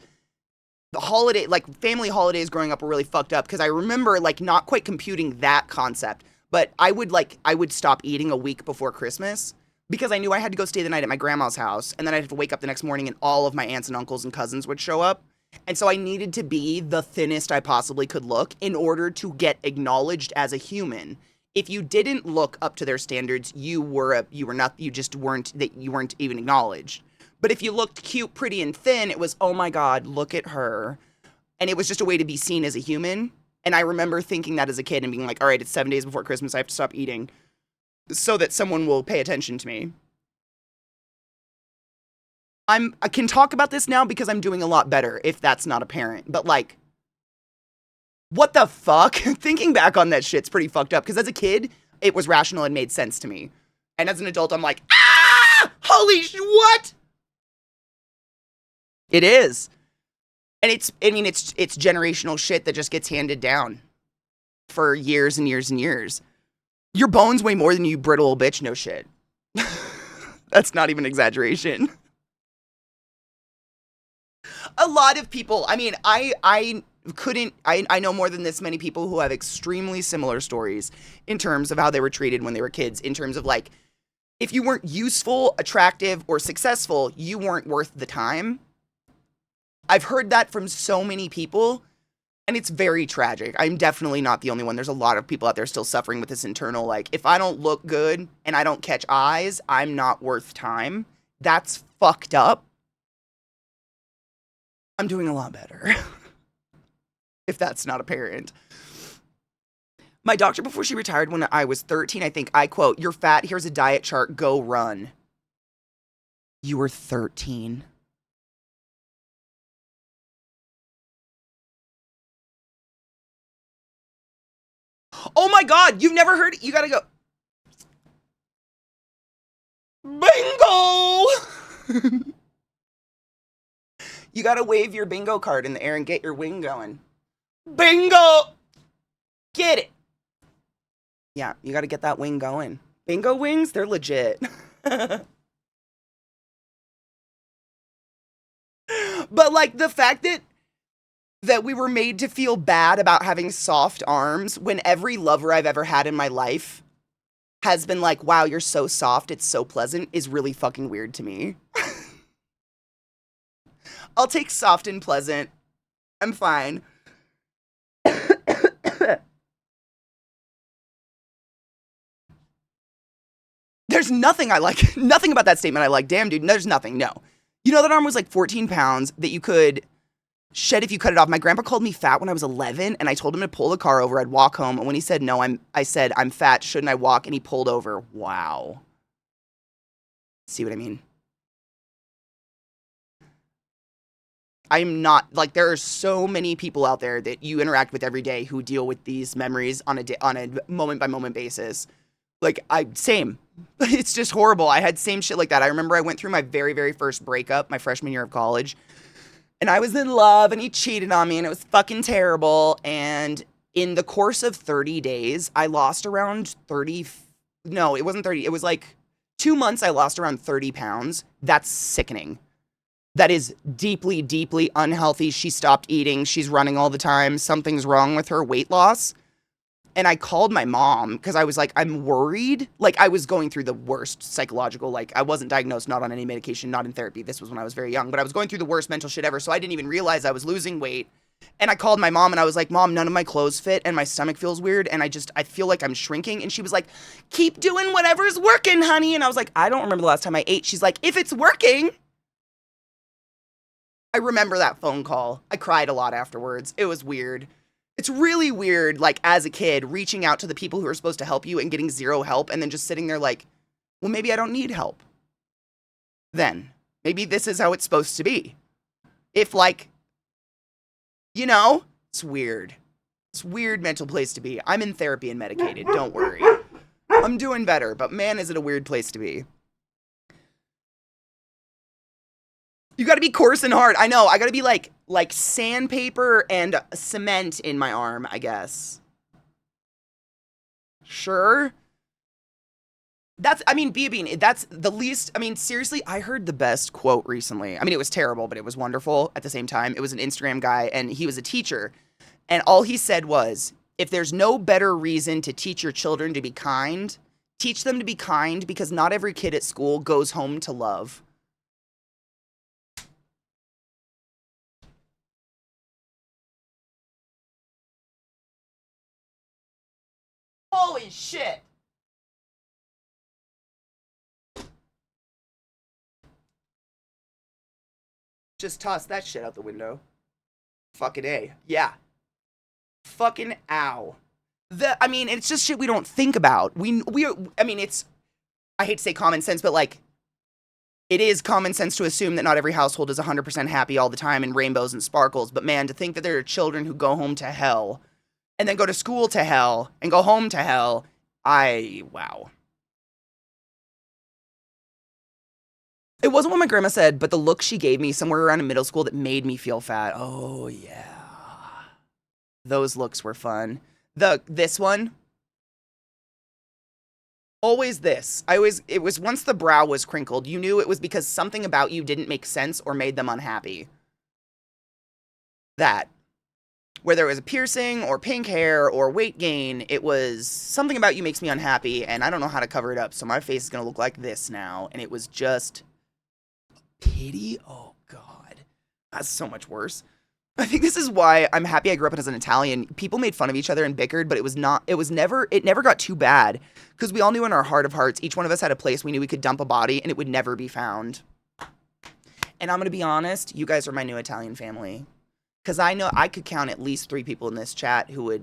the holiday, like, family holidays growing up were really fucked up because I remember, like, not quite computing that concept. But I would stop eating a week before Christmas because I knew I had to go stay the night at my grandma's house. And then I'd have to wake up the next morning and all of my aunts and uncles and cousins would show up. And so I needed to be the thinnest I possibly could look in order to get acknowledged as a human. If you didn't look up to their standards, you weren't even acknowledged. But if you looked cute, pretty, and thin, it was, oh my God, look at her. And it was just a way to be seen as a human. And I remember thinking that as a kid and being like, all right, it's 7 days before Christmas. I have to stop eating so that someone will pay attention to me. I can talk about this now because I'm doing a lot better, if that's not apparent. But, like, what the fuck? Thinking back on that shit's pretty fucked up. Because as a kid, it was rational and made sense to me. And as an adult, I'm like, ah! Holy what? It is. And it's generational shit that just gets handed down for years and years and years. Your bones weigh more than you brittle old bitch, no shit. That's not even exaggeration. A lot of people, I mean, I know more than this many people who have extremely similar stories in terms of how they were treated when they were kids, in terms of like, if you weren't useful, attractive, or successful, you weren't worth the time. I've heard that from so many people, and it's very tragic. I'm definitely not the only one. There's a lot of people out there still suffering with this internal, like, if I don't look good and I don't catch eyes, I'm not worth time. That's fucked up. I'm doing a lot better. If that's not apparent. My doctor, before she retired when I was 13, I think, I quote, "You're fat, here's a diet chart, go run." You were 13. Oh my God, you've never heard it? You gotta go. Bingo! You gotta wave your bingo card in the air and get your wing going. Bingo! Get it. Yeah, you gotta get that wing going. Bingo wings, they're legit. But like the fact that we were made to feel bad about having soft arms when every lover I've ever had in my life has been like, wow, you're so soft, it's so pleasant, is really fucking weird to me. I'll take soft and pleasant. I'm fine. There's nothing I like. Nothing about that statement I like. Damn, dude, there's nothing. No. You know that arm was like 14 pounds that you could shed if you cut it off. My grandpa called me fat when I was 11, and I told him to pull the car over. I'd walk home, and when he said no, I said, "I'm fat. Shouldn't I walk?" And he pulled over. Wow. See what I mean? I'm not, like, there are so many people out there that you interact with every day who deal with these memories on a moment-by-moment basis. Like, same. It's just horrible. I had same shit like that. I remember I went through my very, very first breakup, my freshman year of college, and I was in love, and he cheated on me, and it was fucking terrible, and in the course of 30 days, I lost around 30, no, it wasn't 30, it was like 2 months, I lost around 30 pounds. That's sickening. That is deeply, deeply unhealthy. She stopped eating. She's running all the time. Something's wrong with her weight loss. And I called my mom because I was like, I'm worried. Like, I was going through the worst psychological, like, I wasn't diagnosed, not on any medication, not in therapy. This was when I was very young, but I was going through the worst mental shit ever. So I didn't even realize I was losing weight. And I called my mom and I was like, Mom, none of my clothes fit and my stomach feels weird. And I feel like I'm shrinking. And she was like, keep doing whatever's working, honey. And I was like, I don't remember the last time I ate. She's like, if it's working. I remember that phone call. I cried a lot afterwards. It was weird. It's really weird, like, as a kid, reaching out to the people who are supposed to help you and getting zero help and then just sitting there like, well, maybe I don't need help. Then. Maybe this is how it's supposed to be. If, like, you know, it's weird. It's a weird mental place to be. I'm in therapy and medicated. Don't worry. I'm doing better, but man, is it a weird place to be. You gotta be coarse and hard. I know. I gotta be like sandpaper and cement in my arm, I guess. Sure. That's the least, seriously, I heard the best quote recently. It was terrible, but it was wonderful at the same time. It was an Instagram guy, and he was a teacher. And all he said was, if there's no better reason to teach your children to be kind, teach them to be kind because not every kid at school goes home to love. Holy shit. Just toss that shit out the window. Fucking A. Yeah. Fucking ow. It's just shit we don't think about. It's, I hate to say common sense, but like, it is common sense to assume that not every household is 100% happy all the time and rainbows and sparkles. But man, to think that there are children who go home to hell and then go to school to hell and go home to hell, wow. It wasn't what my grandma said, but the look she gave me somewhere around in middle school that made me feel fat. Oh, yeah. Those looks were fun. This one. Always this. It was once the brow was crinkled, you knew it was because something about you didn't make sense or made them unhappy. That. Whether it was a piercing or pink hair or weight gain, it was something about you makes me unhappy, and I don't know how to cover it up, so my face is going to look like this now, and it was just pity. Oh, God. That's so much worse. I think this is why I'm happy I grew up as an Italian. People made fun of each other and bickered, but it never got too bad, because we all knew in our heart of hearts, each one of us had a place we knew we could dump a body, and it would never be found. And I'm going to be honest, you guys are my new Italian family. Because I know I could count at least 3 people in this chat who would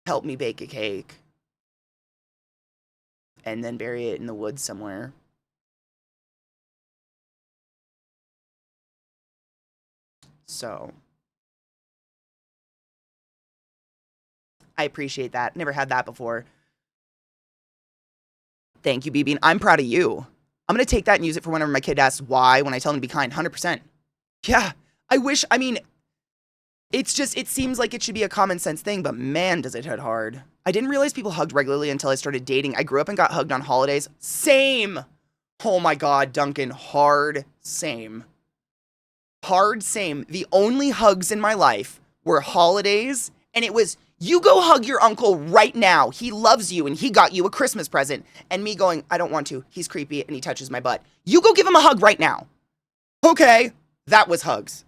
help me bake a cake and then bury it in the woods somewhere. So, I appreciate that. Never had that before. Thank you, BB. And I'm proud of you. I'm going to take that and use it for whenever my kid asks why when I tell them to be kind. 100%. Yeah. I mean, it's just, it seems like it should be a common sense thing, but man, does it hit hard. I didn't realize people hugged regularly until I started dating. I grew up and got hugged on holidays. Same. Oh my God, Duncan. Hard same. Hard same. The only hugs in my life were holidays, and it was, you go hug your uncle right now. He loves you, and he got you a Christmas present. And me going, I don't want to. He's creepy, and he touches my butt. You go give him a hug right now. Okay, that was hugs.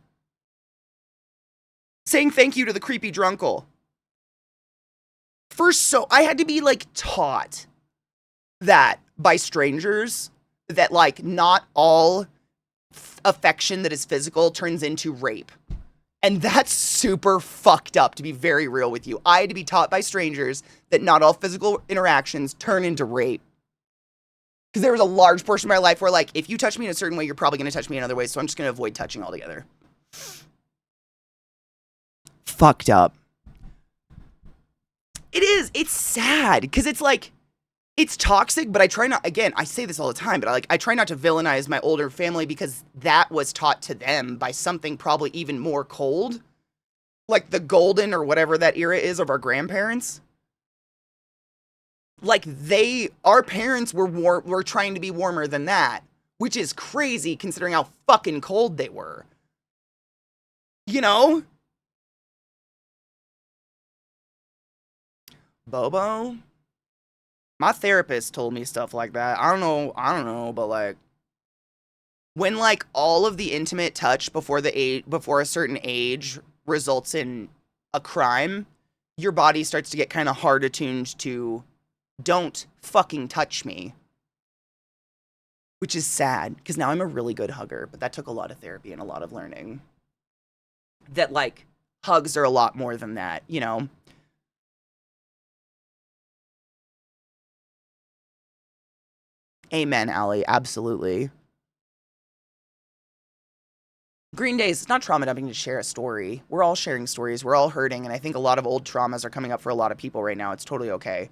Saying thank you to the creepy drunkle. So I had to be, like, taught that by strangers that, like, not all affection that is physical turns into rape. And that's super fucked up, to be very real with you. I had to be taught by strangers that not all physical interactions turn into rape. Because there was a large portion of my life where, like, if you touch me in a certain way, you're probably going to touch me in other ways, so I'm just going to avoid touching altogether. Fucked up. It is. It's sad, because it's like, it's toxic, but I try not, again, I say this all the time, but I try not to villainize my older family because that was taught to them by something probably even more cold. Like the golden or whatever that era is of our grandparents. Like our parents were trying to be warmer than that, which is crazy considering how fucking cold they were. You know? Bobo? My therapist told me stuff like that. I don't know, but like, when like all of the intimate touch before a certain age results in a crime, your body starts to get kind of hard attuned to don't fucking touch me. Which is sad, because now I'm a really good hugger, but that took a lot of therapy and a lot of learning. That like, hugs are a lot more than that, you know? Amen, Allie. Absolutely. Green Days, it's not trauma dumping to share a story. We're all sharing stories. We're all hurting. And I think a lot of old traumas are coming up for a lot of people right now. It's totally okay.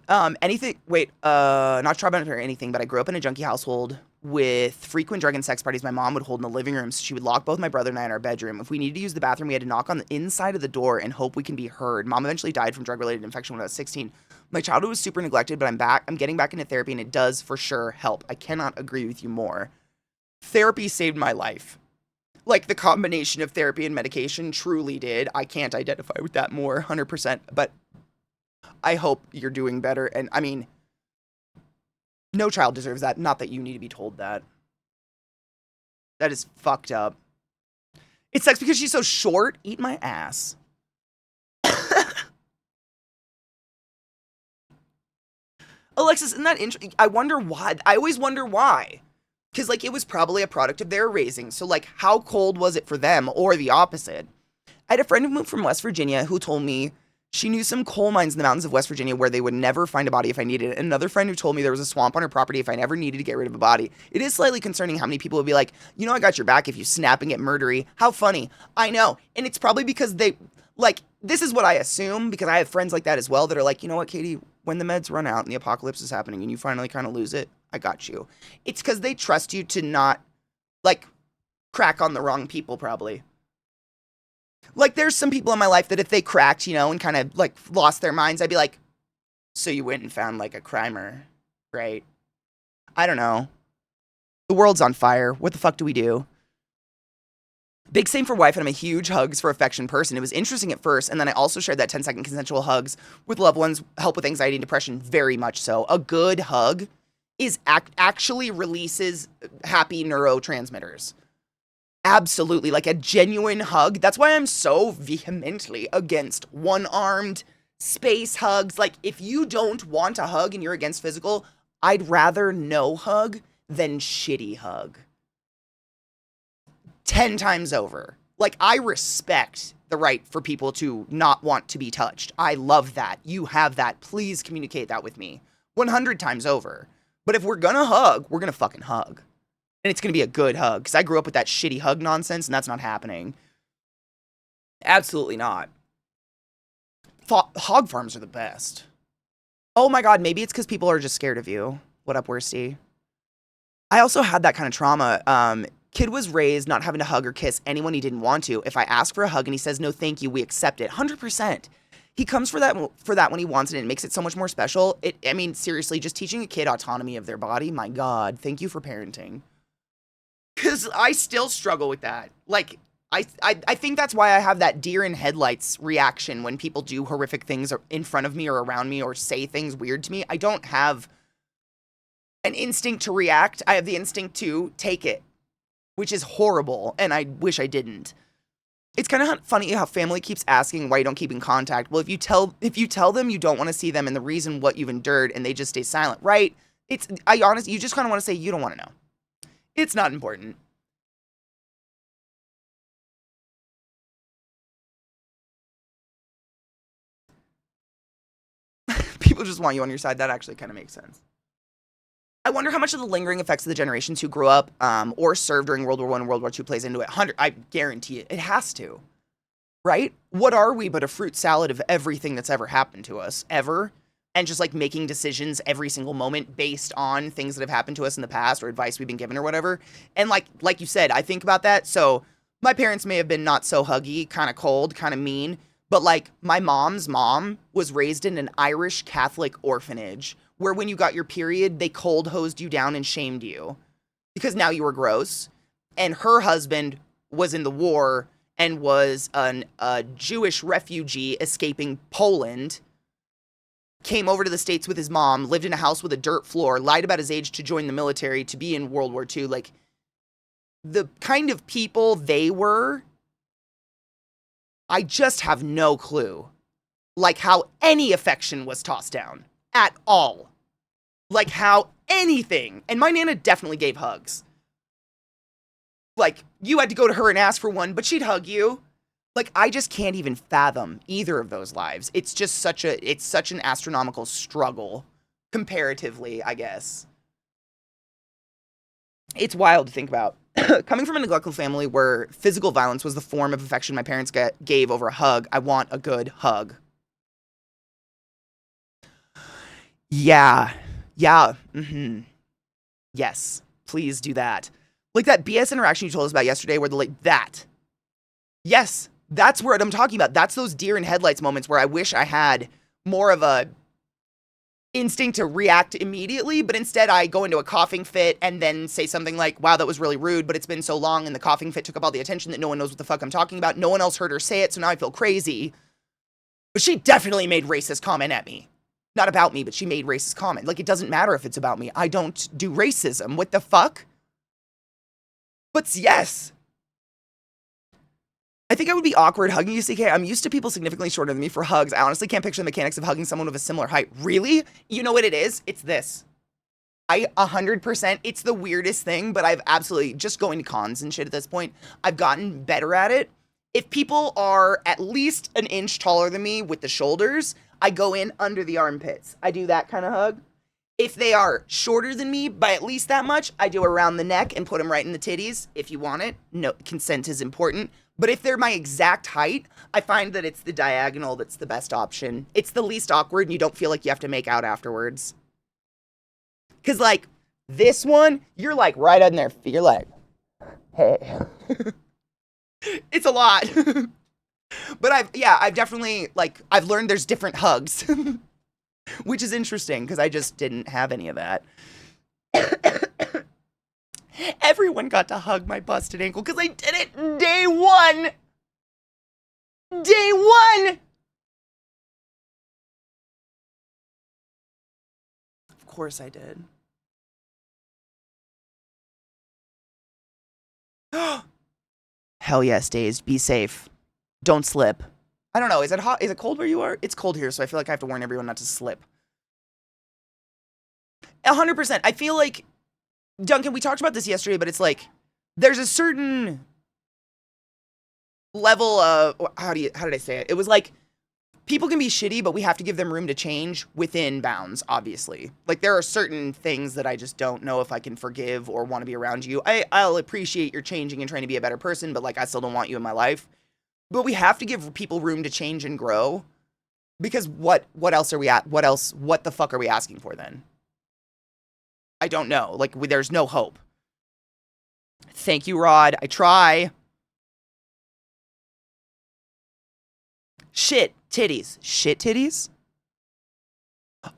Not trauma dumping or anything, but I grew up in a junkie household with frequent drug and sex parties my mom would hold in the living room. So she would lock both my brother and I in our bedroom. If we needed to use the bathroom, we had to knock on the inside of the door and hope we can be heard. Mom eventually died from drug-related infection when I was 16. My childhood was super neglected, but I'm getting back into therapy, and it does for sure help. I cannot agree with you more. Therapy saved my life. Like, the combination of therapy and medication truly did. I can't identify with that more, 100%, but I hope you're doing better. And, I mean, no child deserves that. Not that you need to be told that. That is fucked up. It sucks because she's so short. Eat my ass. Alexis, isn't that interesting? I wonder why. I always wonder why. Because, like, it was probably a product of their raising. So, like, how cold was it for them or the opposite? I had a friend who moved from West Virginia who told me she knew some coal mines in the mountains of West Virginia where they would never find a body if I needed it. And another friend who told me there was a swamp on her property if I never needed to get rid of a body. It is slightly concerning how many people would be like, you know, I got your back if you snap and get murdery. How funny. I know. And it's probably because they, like, this is what I assume, because I have friends like that as well that are like, you know what, Katie, when the meds run out and the apocalypse is happening and you finally kind of lose it, I got you. It's because they trust you to not, like, crack on the wrong people, probably. Like, there's some people in my life that if they cracked, you know, and kind of, like, lost their minds, I'd be like, so you went and found, like, a crimer, right? I don't know. The world's on fire. What the fuck do we do? Big same for wife, and I'm a huge hugs for affection person. It was interesting at first, and then I also shared that 10-second consensual hugs with loved ones help with anxiety and depression, very much so. A good hug is actually releases happy neurotransmitters. Absolutely, like a genuine hug. That's why I'm so vehemently against one-armed space hugs. Like, if you don't want a hug and you're against physical, I'd rather no hug than shitty hug. 10 times over. Like, I respect the right for people to not want to be touched. I love that. You have that. Please communicate that with me 100 times over. But if we're gonna hug, we're gonna fucking hug. And it's gonna be a good hug. Because I grew up with that shitty hug nonsense, and that's not happening. Absolutely not. Hog farms are the best. Oh my god, maybe it's because people are just scared of you. What up, Worsty? I also had that kind of trauma. Kid was raised not having to hug or kiss anyone he didn't want to. If I ask for a hug and he says no thank you, we accept it. 100%. He comes for that when he wants it, and it makes it so much more special. I mean, seriously, just teaching a kid autonomy of their body, my god, thank you for parenting. Because I still struggle with that. Like, I think that's why I have that deer in headlights reaction when people do horrific things in front of me or around me or say things weird to me. I don't have an instinct to react. I have the instinct to take it, which is horrible, and I wish I didn't. It's kind of funny how family keeps asking why you don't keep in contact. Well, if you tell them you don't want to see them and the reason what you've endured, and they just stay silent, right? You just kind of want to say you don't want to know. It's not important. People just want you on your side. That actually kind of makes sense. I wonder how much of the lingering effects of the generations who grew up or served during World War I and World War II plays into it. I guarantee it. It has to. Right? What are we but a fruit salad of everything that's ever happened to us, ever? And just, like, making decisions every single moment based on things that have happened to us in the past or advice we've been given or whatever. And, like you said, I think about that. So, my parents may have been not so huggy, kind of cold, kind of mean. But, like, my mom's mom was raised in an Irish Catholic orphanage where when you got your period, they cold hosed you down and shamed you because now you were gross. And her husband was in the war and was a Jewish refugee escaping Poland, came over to the States with his mom, lived in a house with a dirt floor, lied about his age to join the military, to be in World War II. Like, the kind of people they were, I just have no clue. Like, how any affection was tossed down at all. Like, how anything. And my Nana definitely gave hugs. Like, you had to go to her and ask for one, but she'd hug you. Like, I just can't even fathom either of those lives. It's just such an astronomical struggle, comparatively, I guess. It's wild to think about. Coming from a neglectful family where physical violence was the form of affection my parents gave over a hug, I want a good hug. Yeah. Yes, please do that. Like that BS interaction you told us about yesterday where that. Yes, that's what I'm talking about. That's those deer in headlights moments where I wish I had more of a instinct to react immediately, but instead I go into a coughing fit and then say something like, wow, that was really rude, but it's been so long and the coughing fit took up all the attention that no one knows what the fuck I'm talking about. No one else heard her say it, so now I feel crazy. But she definitely made racist comment at me. Not about me, but she made racist comment. Like, it doesn't matter if it's about me. I don't do racism. What the fuck? But yes. I think I would be awkward hugging you, CK. I'm used to people significantly shorter than me for hugs. I honestly can't picture the mechanics of hugging someone of a similar height. Really? You know what it is? It's this. 100%, it's the weirdest thing, but I've absolutely, just going to cons and shit at this point, I've gotten better at it. If people are at least an inch taller than me with the shoulders, I go in under the armpits. I do that kind of hug. If they are shorter than me by at least that much, I do around the neck and put them right in the titties if you want it. No, consent is important. But if they're my exact height, I find that it's the diagonal that's the best option. It's the least awkward and you don't feel like you have to make out afterwards. Because, like, this one, you're, like, right on their feet. You're like, hey. It's a lot. But I've definitely, like, I've learned there's different hugs, which is interesting because I just didn't have any of that. Everyone got to hug my busted ankle because I did it day one. Day one. Of course I did. Hell yes, Dazed. Be safe. Don't slip. I don't know. Is it hot? Is it cold where you are? It's cold here, so I feel like I have to warn everyone not to slip. 100%. I feel like, Duncan, we talked about this yesterday, but it's like, there's a certain level of, how did I say it? It was like, people can be shitty, but we have to give them room to change within bounds, obviously. Like, there are certain things that I just don't know if I can forgive or want to be around you. I'll appreciate your changing and trying to be a better person, but, like, I still don't want you in my life. But we have to give people room to change and grow, because what else are we at? What the fuck are we asking for then? I don't know. Like, there's no hope. Thank you, Rod. I try. Shit titties. Shit titties?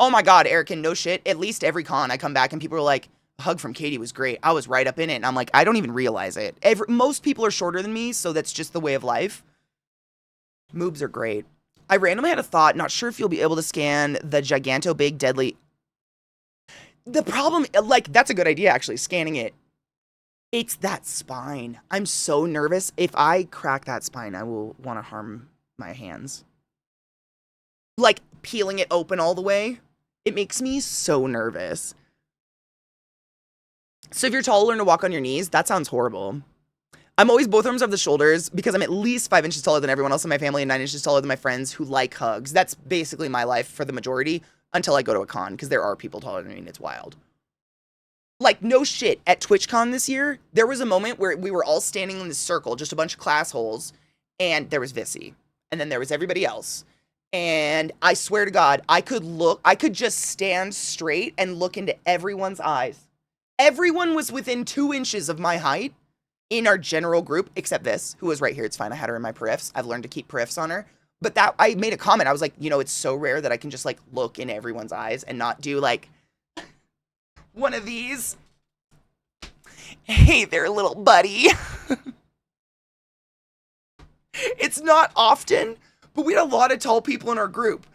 Oh my god, Erican, no shit. At least every con I come back and people are like, a hug from Katie was great. I was right up in it. And I'm like, I don't even realize it. Most people are shorter than me, so that's just the way of life. Moobs are great. I randomly had a thought, not sure if you'll be able to scan the Giganto Big Deadly. The problem, like, that's a good idea, actually, scanning it. It's that spine. I'm so nervous. If I crack that spine, I will want to harm my hands. Like, peeling it open all the way. It makes me so nervous. So if you're tall, learn to walk on your knees. That sounds horrible. I'm always both arms of the shoulders because I'm at least 5 inches taller than everyone else in my family and 9 inches taller than my friends who like hugs. That's basically my life for the majority until I go to a con, because there are people taller than me and it's wild. Like, no shit, at TwitchCon this year, there was a moment where we were all standing in this circle, just a bunch of class holes, and there was Vissy. And then there was everybody else. And I swear to God, I could just stand straight and look into everyone's eyes. Everyone was within 2 inches of my height in our general group, except this, who was right here. It's fine. I had her in my periffs. I've learned to keep periffs on her. But that, I made a comment. I was like, you know, it's so rare that I can just, like, look in everyone's eyes and not do, like, one of these. Hey there, little buddy. It's not often, but we had a lot of tall people in our group.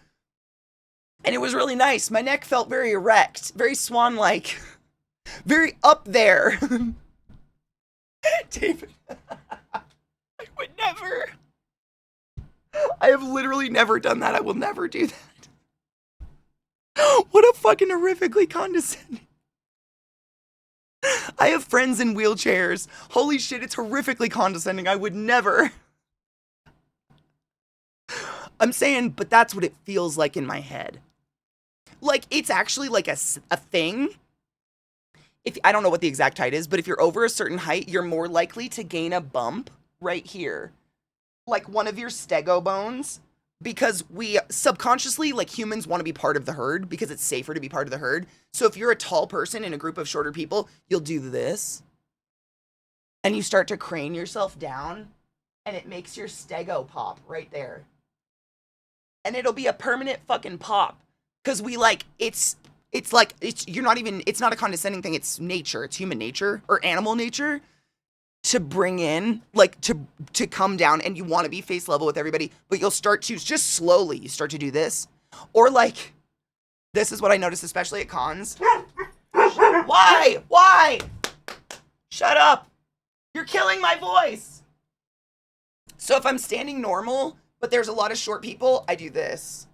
And it was really nice. My neck felt very erect, very swan-like, very up there. David, I would never. I have literally never done that. I will never do that. What a fucking horrifically condescending. I have friends in wheelchairs. Holy shit, it's horrifically condescending. I would never. I'm saying, but that's what it feels like in my head. Like, it's actually like a thing. I don't know what the exact height is, but if you're over a certain height, you're more likely to gain a bump right here. Like one of your stego bones. Because we subconsciously, like, humans want to be part of the herd because it's safer to be part of the herd. So if you're a tall person in a group of shorter people, you'll do this. And you start to crane yourself down. And it makes your stego pop right there. And it'll be a permanent fucking pop. Because we, like, it's not a condescending thing. It's nature. It's human nature or animal nature to bring in, like, to come down, and you want to be face level with everybody, but you'll start to just slowly, you start to do this. Or, like, this is what I noticed, especially at cons. Why? Shut up. You're killing my voice. So if I'm standing normal, but there's a lot of short people, I do this.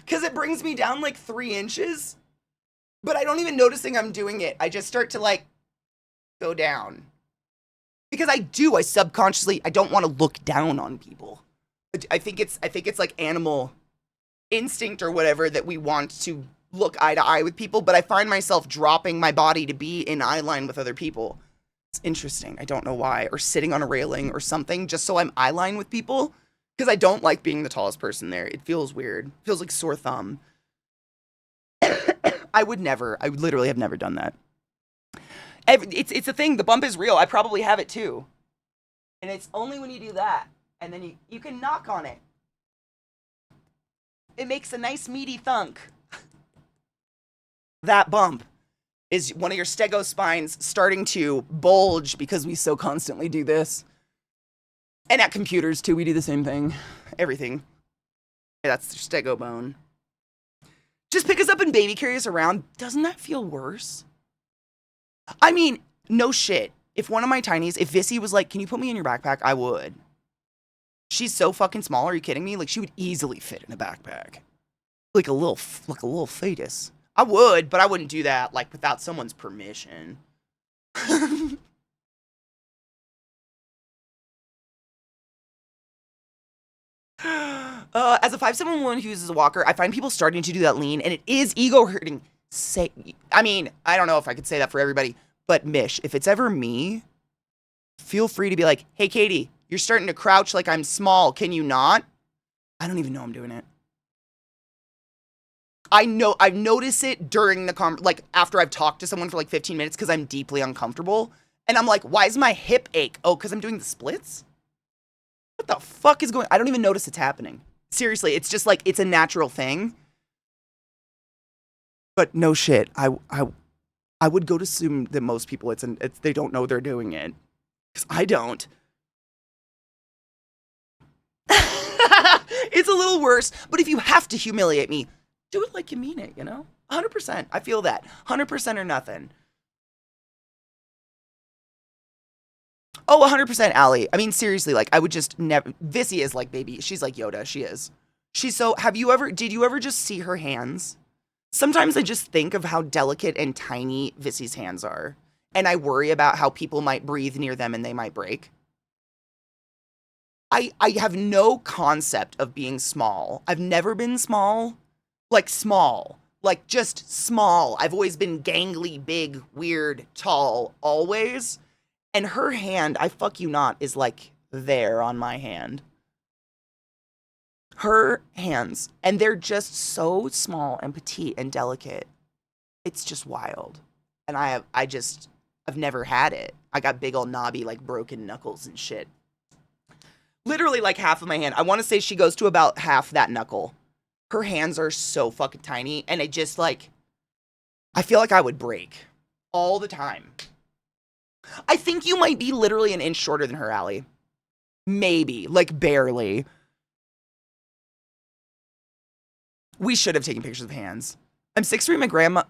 Because it brings me down like 3 inches, but I don't even noticing I'm doing it. I just start to, like, go down. Because I subconsciously, I don't want to look down on people. I think it's like animal instinct or whatever that we want to look eye to eye with people, but I find myself dropping my body to be in eye line with other people. It's interesting. I don't know why. Or sitting on a railing or something just so I'm eye line with people. Because I don't like being the tallest person there. It feels weird. It feels like sore thumb. I would literally have never done that. It's a thing. The bump is real. I probably have it too. And it's only when you do that, and then you can knock on it. It makes a nice meaty thunk. That bump is one of your stego spines starting to bulge because we so constantly do this. And at computers too, we do the same thing. Everything. That's the stego bone. Just pick us up and baby carry us around. Doesn't that feel worse? I mean, no shit. If one of my tinies, if Vissy was like, can you put me in your backpack? I would. She's so fucking small. Are you kidding me? Like, she would easily fit in a backpack. Like a little fetus. I would, but I wouldn't do that, like, without someone's permission. As a 5'7" woman who uses a walker, I find people starting to do that lean, and it is ego hurting. I mean, I don't know if I could say that for everybody, but Mish, if it's ever me, feel free to be like, hey, Katie, you're starting to crouch like I'm small. Can you not? I don't even know I'm doing it. I know, I've noticed it during the like after I've talked to someone for like 15 minutes because I'm deeply uncomfortable. And I'm like, why is my hip ache? Oh, because I'm doing the splits? What the fuck is going on? I don't even notice it's happening. Seriously, it's just like, it's a natural thing. But no shit, I would go to assume that most people, they don't know they're doing it. Because I don't. It's a little worse, but if you have to humiliate me, do it like you mean it, you know? 100%. I feel that. 100% or nothing. Oh, 100%, Allie. I mean, seriously, like, I would just never... Vissy is like, baby. She's like Yoda. She is. She's so... Did you ever just see her hands? Sometimes I just think of how delicate and tiny Vissy's hands are. And I worry about how people might breathe near them and they might break. I have no concept of being small. I've never been small. Like, small. Like, just small. I've always been gangly, big, weird, tall, always. And her hand, I fuck you not, is like there on my hand. Her hands. And they're just so small and petite and delicate. It's just wild. And I've never had it. I got big old knobby, like broken knuckles and shit. Literally like half of my hand. I want to say she goes to about half that knuckle. Her hands are so fucking tiny. And it just like, I feel like I would break all the time. I think you might be literally an inch shorter than her, Allie. Maybe, like barely. We should have taken pictures of hands. I'm 6'3",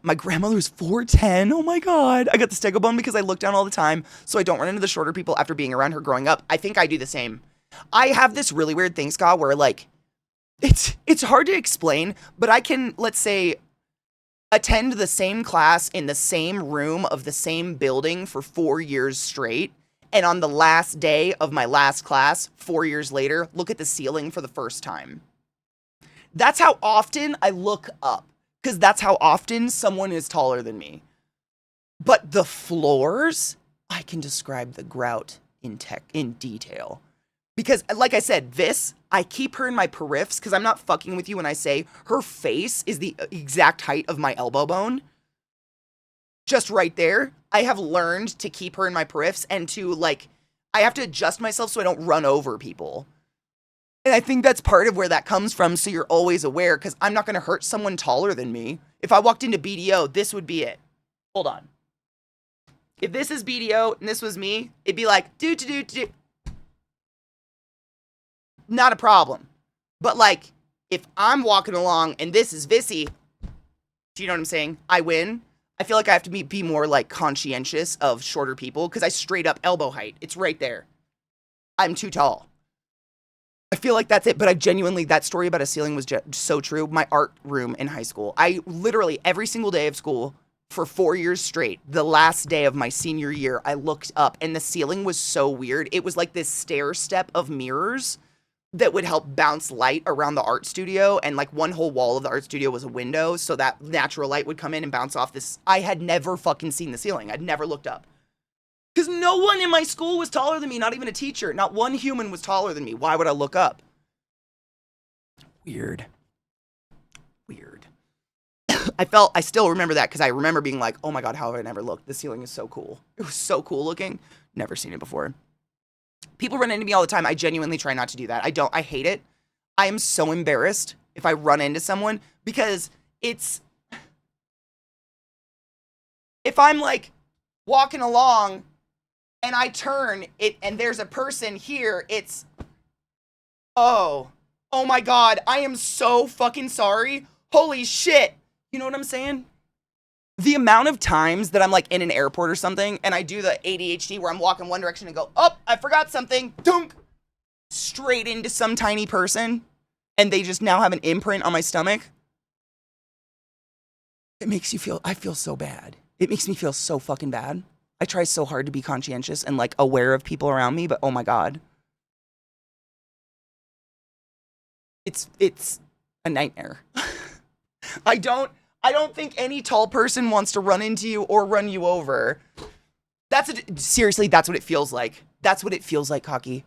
my grandmother's 4'10". Oh my God. I got the stegobone because I look down all the time, so I don't run into the shorter people after being around her growing up. I think I do the same. I have this really weird thing, Scott, where like, it's hard to explain, but I can, let's say, attend the same class in the same room of the same building for 4 years straight, and on the last day of my last class, 4 years later, look at the ceiling for the first time. That's how often I look up, because that's how often someone is taller than me. But the floors, I can describe the grout in detail. Because, like I said, I keep her in my periffs, because I'm not fucking with you when I say her face is the exact height of my elbow bone. Just right there. I have learned to keep her in my periffs and to, like, I have to adjust myself so I don't run over people. And I think that's part of where that comes from, so you're always aware, because I'm not going to hurt someone taller than me. If I walked into BDO, this would be it. Hold on. If this is BDO and this was me, it'd be like, do. Not a problem. But like, if I'm walking along and this is Vissy, do you know what I'm saying? I win. I feel like I have to be more like conscientious of shorter people because I straight up elbow height. It's right there. I'm too tall. I feel like that's it, but that story about a ceiling was just so true. My art room in high school, I literally every single day of school for 4 years straight, the last day of my senior year, I looked up and the ceiling was so weird. It was like this stair step of mirrors that would help bounce light around the art studio, and like one whole wall of the art studio was a window, so that natural light would come in and bounce off this. I had never fucking seen the ceiling. I'd never looked up. Because no one in my school was taller than me, not even a teacher. Not one human was taller than me. Why would I look up? Weird. I still remember that because I remember being like, oh my God, how have I never looked? The ceiling is so cool. It was so cool looking. Never seen it before. People run into me all the time. I genuinely try not to do that. I hate it. I am so embarrassed if I run into someone because it's, if I'm like walking along and I turn it and there's a person here, it's, oh my God, I am so fucking sorry. Holy shit. You know what I'm saying? The amount of times that I'm like in an airport or something and I do the ADHD where I'm walking one direction and go, oh, I forgot something, dunk, straight into some tiny person and they just now have an imprint on my stomach. It makes you feel, I feel so bad. It makes me feel so fucking bad. I try so hard to be conscientious and like aware of people around me, but oh my God. It's a nightmare. I don't think any tall person wants to run into you or run you over. Seriously, that's what it feels like. That's what it feels like, Cocky.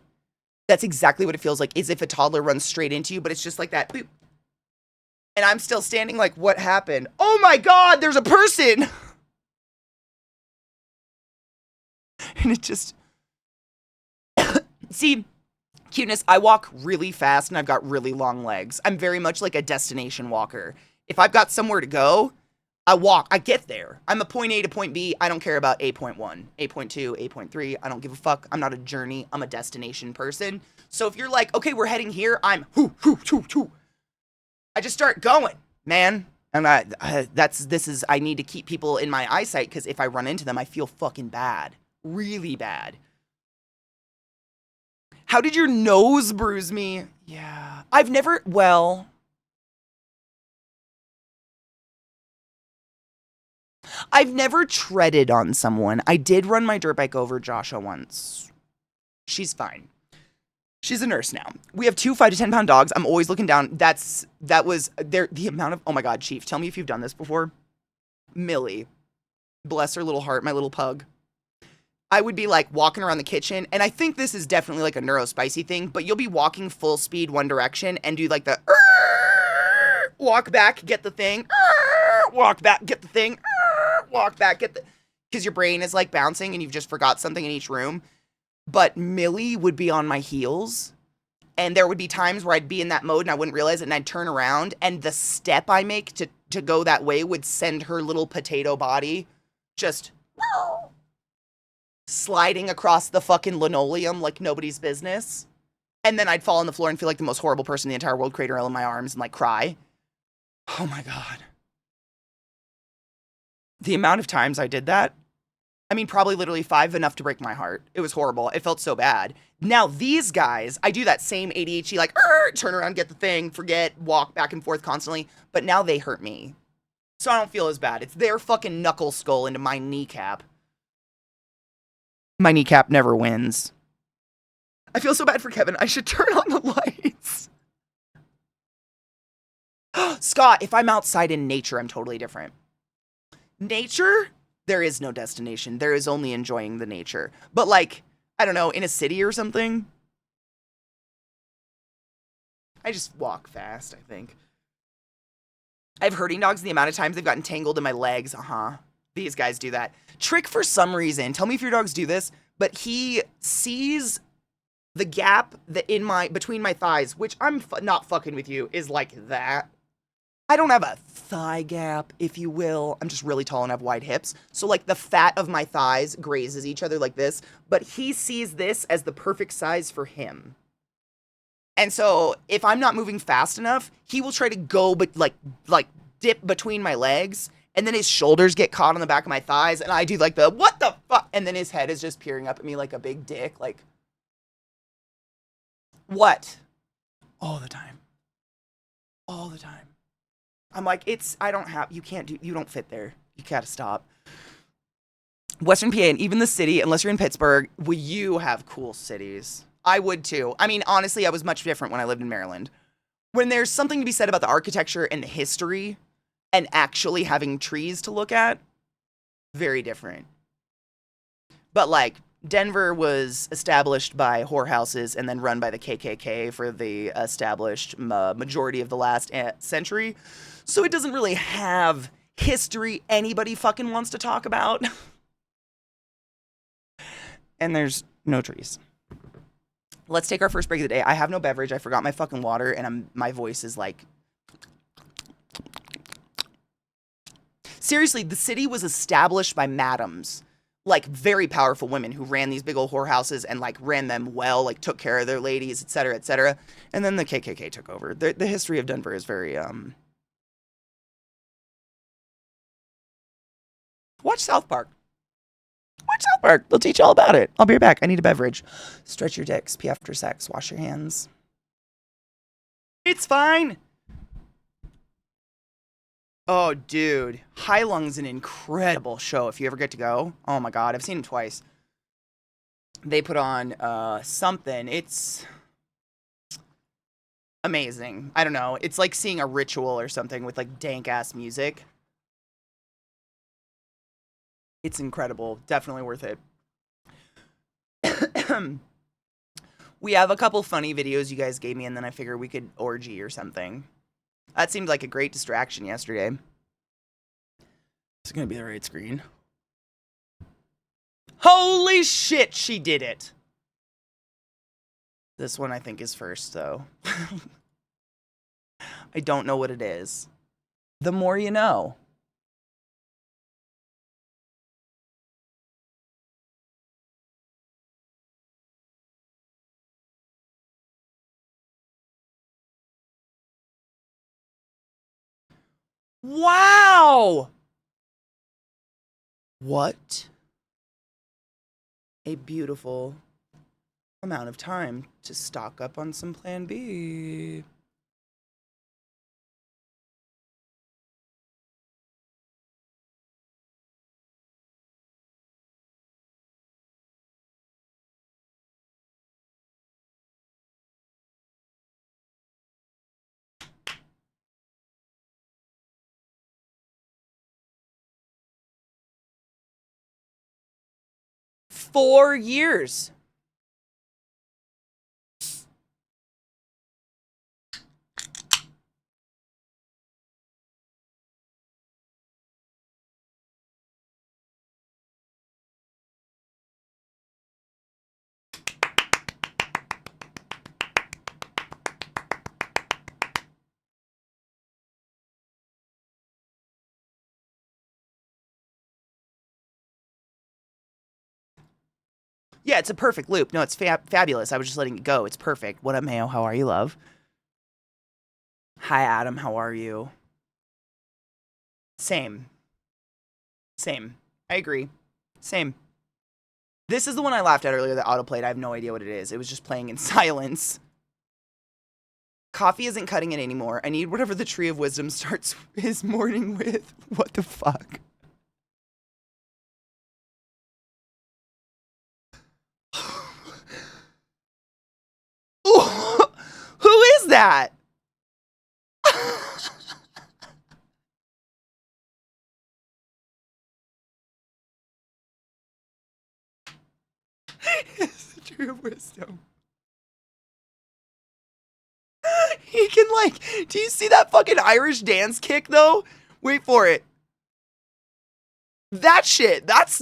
That's exactly what it feels like, is if a toddler runs straight into you, but it's just like that. Boop. And I'm still standing like, what happened? Oh my God, there's a person. And it just, see, cuteness, I walk really fast and I've got really long legs. I'm very much like a destination walker. If I've got somewhere to go, I walk, I get there. I'm a point A to point B. I don't care about 8.1, 8.2, 8.3. I don't give a fuck. I'm not a journey. I'm a destination person. So if you're like, okay, we're heading here, I'm I just start going, man. And I need to keep people in my eyesight because if I run into them, I feel fucking bad. Really bad. How did your nose bruise me? Yeah. I've never treaded on someone. I did run my dirt bike over Joshua once. She's fine. She's a nurse now. We have 2 5 to 10 pound dogs. I'm always looking down. That was there. The amount of, oh my God, Chief, tell me if you've done this before. Millie, bless her little heart, my little pug. I would be like walking around the kitchen, and I think this is definitely like a neurospicy thing, but you'll be walking full speed one direction and do like the walk back, get the thing, walk back, get the thing, walk back, get the, because your brain is like bouncing and you've just forgot something in each room. But Millie would be on my heels, and there would be times where I'd be in that mode and I wouldn't realize it, and I'd turn around, and the step I make to go that way would send her little potato body just sliding across the fucking linoleum like nobody's business. And then I'd fall on the floor and feel like the most horrible person in the entire world, create her in my arms and like cry. Oh my God. The amount of times I did that, I mean, probably literally 5, enough to break my heart. It was horrible. It felt so bad. Now these guys, I do that same ADHD, like, turn around, get the thing, forget, walk back and forth constantly. But now they hurt me. So I don't feel as bad. It's their fucking knuckle skull into my kneecap. My kneecap never wins. I feel so bad for Kevin. I should turn on the lights. Scott, if I'm outside in nature, I'm totally different. Nature? There is no destination. There is only enjoying the nature. But like, I don't know, in a city or something, I just walk fast, I think. I have herding dogs, the amount of times they've gotten tangled in my legs. These guys do that. Trick, for some reason, tell me if your dogs do this, but he sees the gap that between my thighs, which I'm not fucking with you, is like that. I don't have a thigh gap, if you will. I'm just really tall and have wide hips. So like the fat of my thighs grazes each other like this, but he sees this as the perfect size for him. And so if I'm not moving fast enough, he will try to go, but like dip between my legs, and then his shoulders get caught on the back of my thighs, and I do like the, what the fuck? And then his head is just peering up at me like a big dick, like, what? All the time. All the time. I'm like, you don't fit there. You gotta stop. Western PA, and even the city, unless you're in Pittsburgh, you have cool cities. I would too. I mean, honestly, I was much different when I lived in Maryland. When there's something to be said about the architecture and the history and actually having trees to look at, very different. But like, Denver was established by whorehouses and then run by the KKK for the established majority of the last century. So it doesn't really have history anybody fucking wants to talk about. And there's no trees. Let's take our first break of the day. I have no beverage. I forgot my fucking water, and my voice is like... Seriously, the city was established by madams, like very powerful women who ran these big old whorehouses and like ran them well, like took care of their ladies, etc., etc. And then the KKK took over. The history of Denver is very Watch South Park. Watch South Park. They'll teach you all about it. I'll be right back. I need a beverage. Stretch your dicks. Pee after sex. Wash your hands. It's fine. Oh, dude. High Lung's an incredible show if you ever get to go. Oh, my God. I've seen it twice. They put on something. It's amazing. I don't know. It's like seeing a ritual or something with, like, dank-ass music. It's incredible. Definitely worth it. We have a couple funny videos you guys gave me, and then I figured we could orgy or something. That seemed like a great distraction yesterday. It's gonna be the right screen. Holy shit, she did it! This one I think is first, though. I don't know what it is. The more you know. Wow! What a beautiful amount of time to stock up on some Plan B. Four years. Yeah, it's a perfect loop. No, it's fabulous. I was just letting it go. It's perfect. What up, Mayo? How are you, love? Hi, Adam. How are you? Same. Same. I agree. Same. This is the one I laughed at earlier that autoplayed. I have no idea what it is. It was just playing in silence. Coffee isn't cutting it anymore. I need whatever the Tree of Wisdom starts his morning with. What the fuck? Who is that? It's the Tree of Wisdom. He can, like, do you see that fucking Irish dance kick though? Wait for it. That shit, that's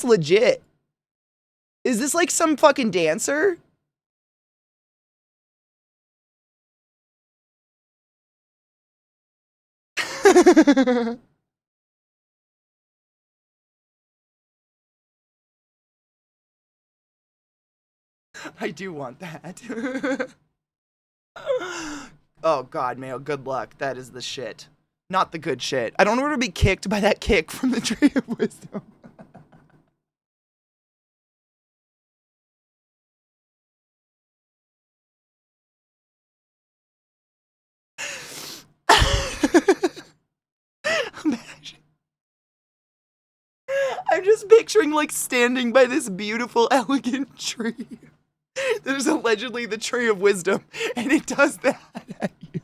legit. Is this like some fucking dancer? I do want that. Oh God, Mayo, good luck. That is the shit. Not the good shit. I don't want to be kicked by that kick from the Tree of Wisdom. I'm just picturing, like, standing by this beautiful, elegant tree. There's allegedly the Tree of Wisdom, and it does that at you.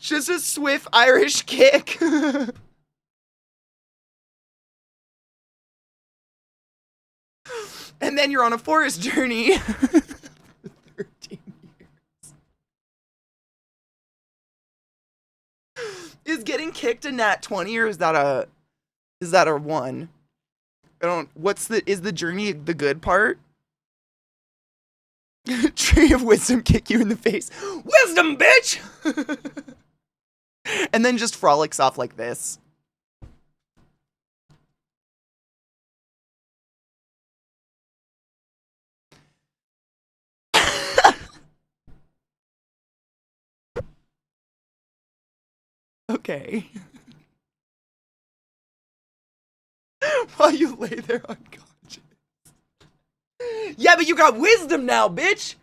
Just a swift Irish kick. And then you're on a forest journey. 13 years. Is getting kicked a nat 20 or is that a 1? I don't. Is the journey the good part? Tree of wisdom kick you in the face. Wisdom, bitch! And then just frolics off like this. Okay. While you lay there unconscious. Yeah, but you got wisdom now, bitch!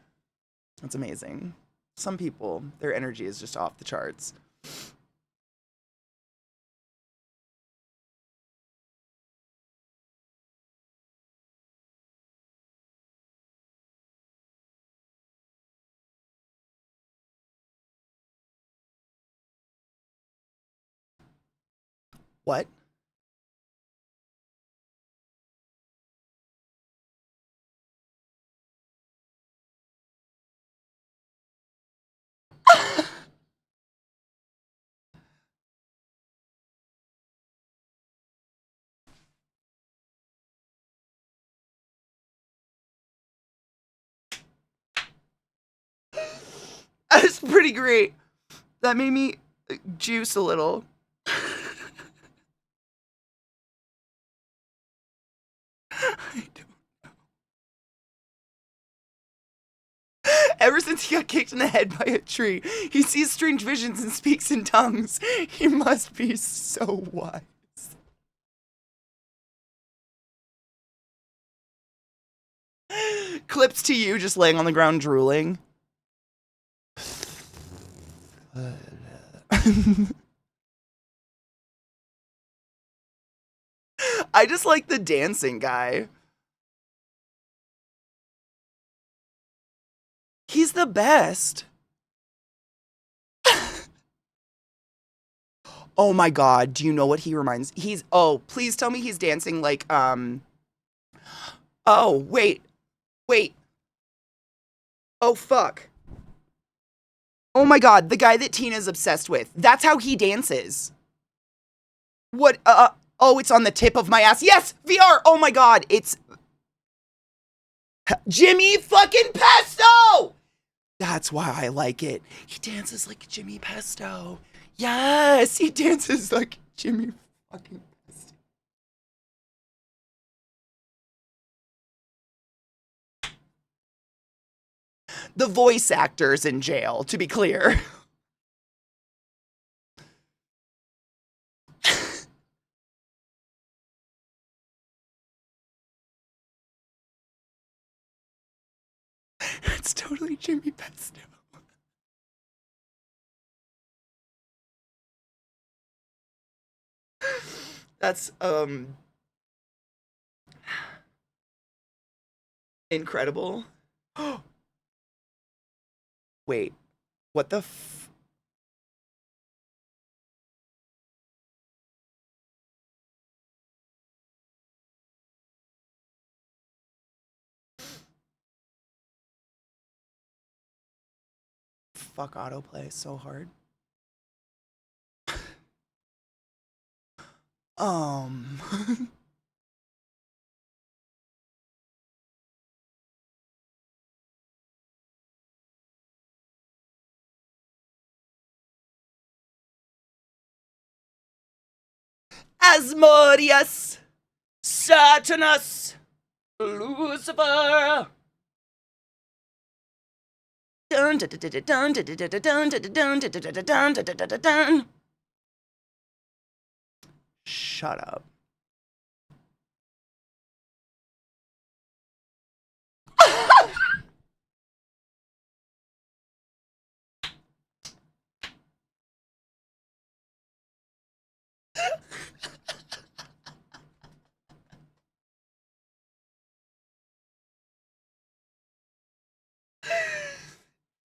That's amazing. Some people, their energy is just off the charts. What? That's pretty great. That made me juice a little. I don't know. Ever since he got kicked in the head by a tree, he sees strange visions and speaks in tongues. He must be so wise. Clips to you just laying on the ground drooling. I just like the dancing guy. He's the best. Oh my god, do you know what he reminds? Oh, please tell me he's dancing like oh, wait. Oh fuck. Oh my god, the guy that Tina's obsessed with. That's how he dances. What oh, it's on the tip of my ass. Yes, VR. Oh my god, it's Jimmy fucking Pesto! That's why I like it. He dances like Jimmy Pesto. Yes, he dances like Jimmy fucking Pesto. The voice actor's in jail, to be clear. It's totally Jimmy Pesto. That's incredible. Wait, what the fuck autoplay is so hard. Asmodeus, Saturnus, Lucifer. Dun, dun, dun, dun, dun, dun, dun, dun, dun, dun, dun, dun, dun, dun. Shut up.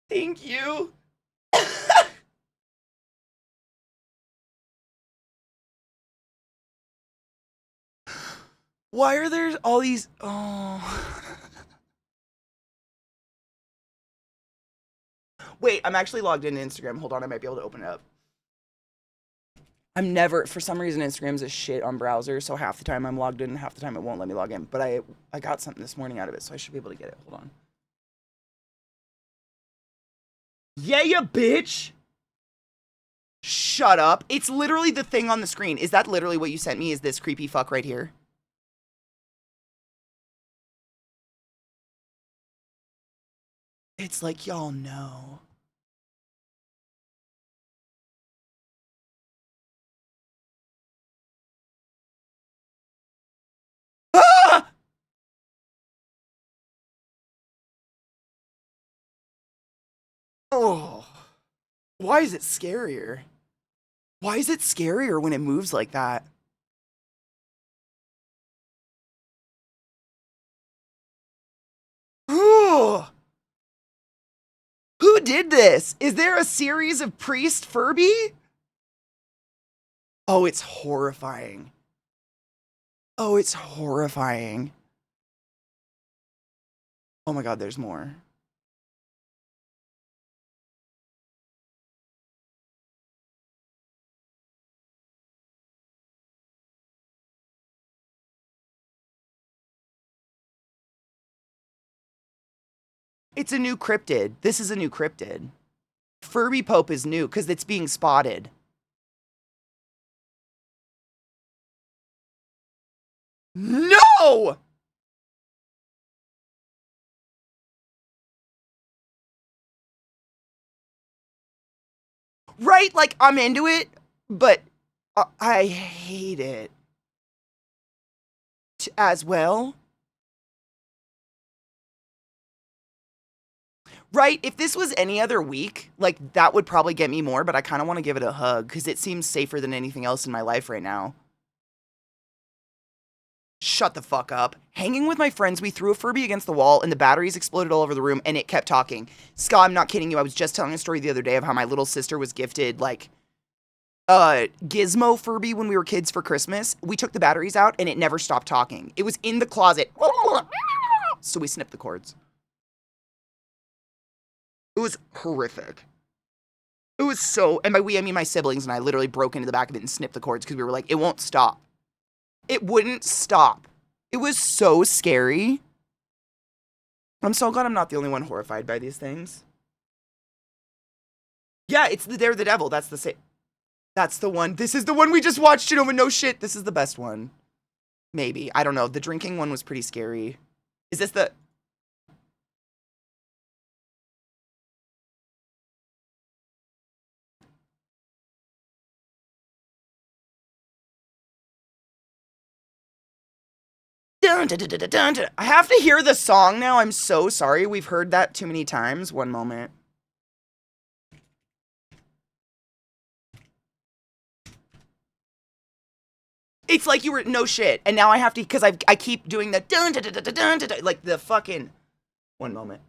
Thank you. Why are there all these? Oh. Wait, I'm actually logged into Instagram. Hold on, I might be able to open it up. I'm never, for some reason, Instagram's a shit on browser, so half the time I'm logged in, half the time it won't let me log in. But I got something this morning out of it, so I should be able to get it. Hold on. Yeah, you bitch! Shut up. It's literally the thing on the screen. Is that literally what you sent me? Is this creepy fuck right here? It's like, y'all know. Ah! Oh. Why is it scarier? Why is it scarier when it moves like that? Oh. Who did this? Is there a series of Priest Furby? Oh, it's horrifying. Oh, it's horrifying. Oh my god, there's more. It's a new cryptid. This is a new cryptid. Furby Pope is new because it's being spotted. No! Right? Like, I'm into it, but I hate it. As well. Right? If this was any other week, like, that would probably get me more, but I kind of want to give it a hug because it seems safer than anything else in my life right now. Shut the fuck up. Hanging with my friends, we threw a Furby against the wall and the batteries exploded all over the room and it kept talking. Ska, I'm not kidding you. I was just telling a story the other day of how my little sister was gifted, like, Gizmo Furby when we were kids for Christmas. We took the batteries out and it never stopped talking. It was in the closet. So we snipped the cords. It was horrific. It was so, and by we, I mean my siblings and I literally broke into the back of it and snipped the cords because we were like, it won't stop. It wouldn't stop. It was so scary. I'm so glad I'm not the only one horrified by these things. Yeah, they're the devil. That's the one. This is the one we just watched, you know, no shit. This is the best one. Maybe. I don't know. The drinking one was pretty scary. Is this the... Dun, dun, dun, dun, dun, dun. I have to hear the song now. I'm so sorry. We've heard that too many times. One moment. It's like you were no shit, and now I have to because I keep doing the dun dun dun dun dun dun, like the fucking. One moment.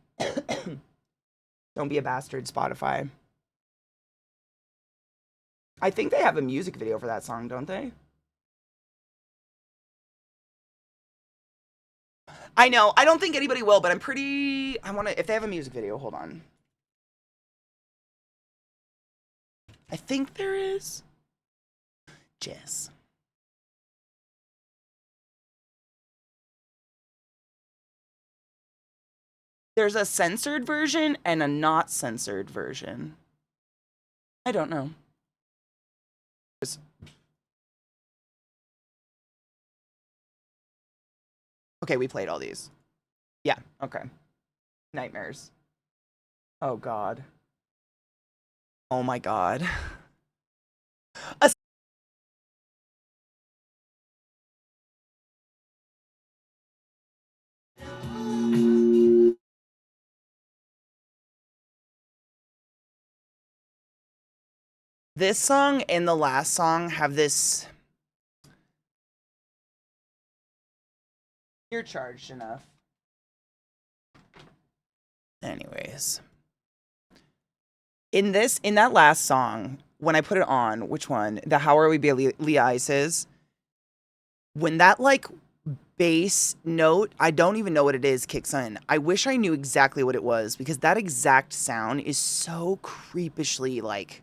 Don't be a bastard, Spotify. I think they have a music video for that song, don't they? I know. I don't think anybody will, but I'm pretty. I want to. If they have a music video, hold on. I think there is. Jess. There's a censored version and a not censored version. I don't know. Okay, we played all these. Yeah, okay. Nightmares. Oh, God. Oh, my God. This song and the last song have this... You're charged enough. Anyways. In that last song, when I put it on, which one? The How Are We Billie Ices. When that, like, bass note, I don't even know what it is, kicks in. I wish I knew exactly what it was, because that exact sound is so creepishly, like,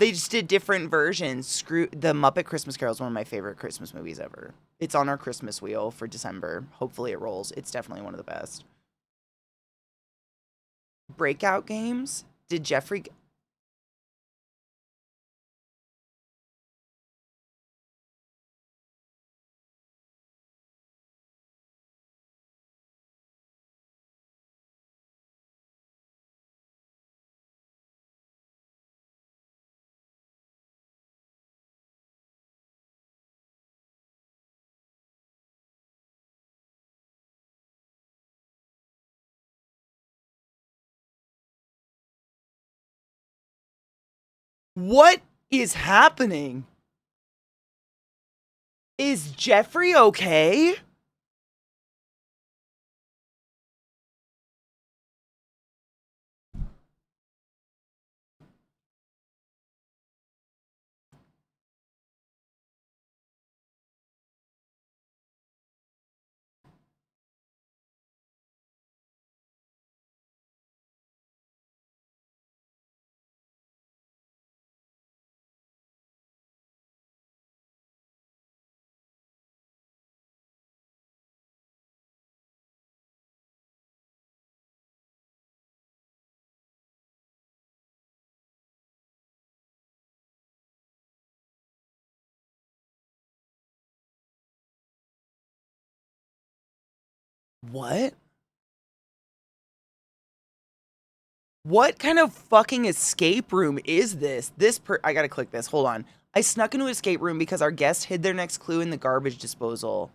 They just did different versions. The Muppet Christmas Carol is one of my favorite Christmas movies ever. It's on our Christmas wheel for December. Hopefully it rolls. It's definitely one of the best. Breakout games? Did Jeffrey... What is happening? Is Jeffrey okay? What? What kind of fucking escape room is this? I gotta click this. Hold on. I snuck into an escape room because our guest hid their next clue in the garbage disposal.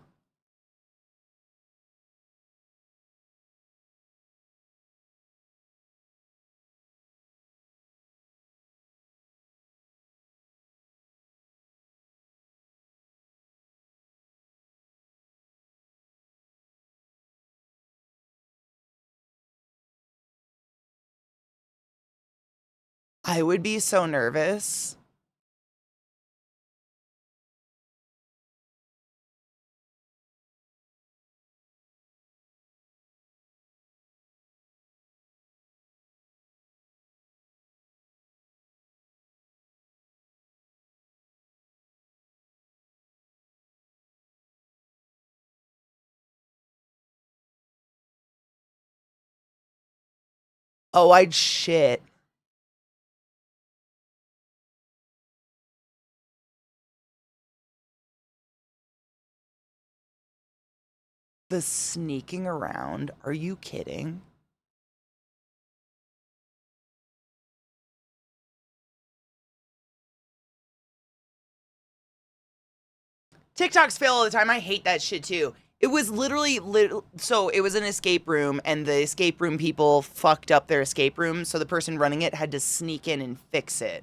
I would be so nervous. Oh, I'd shit. The sneaking around. Are you kidding? TikToks fail all the time. I hate that shit too. It was literally, so it was an escape room, and the escape room people fucked up their escape room, so the person running it had to sneak in and fix it.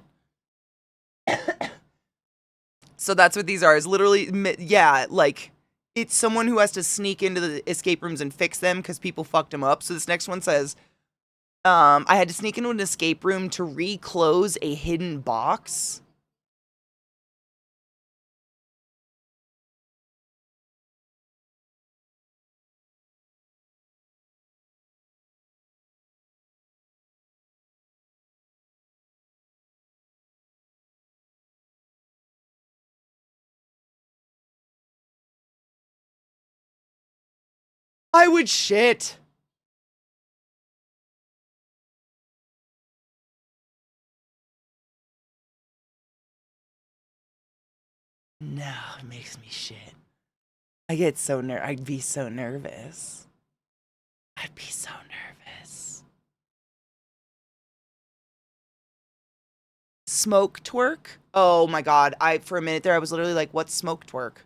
So that's what these are, is literally, yeah, like, it's someone who has to sneak into the escape rooms and fix them because people fucked them up. So this next one says, I had to sneak into an escape room to reclose a hidden box. I would shit. No, it makes me shit. I get so I'd be so nervous. I'd be so nervous. Smoke twerk? Oh my god. For a minute there I was literally like, what's smoke twerk?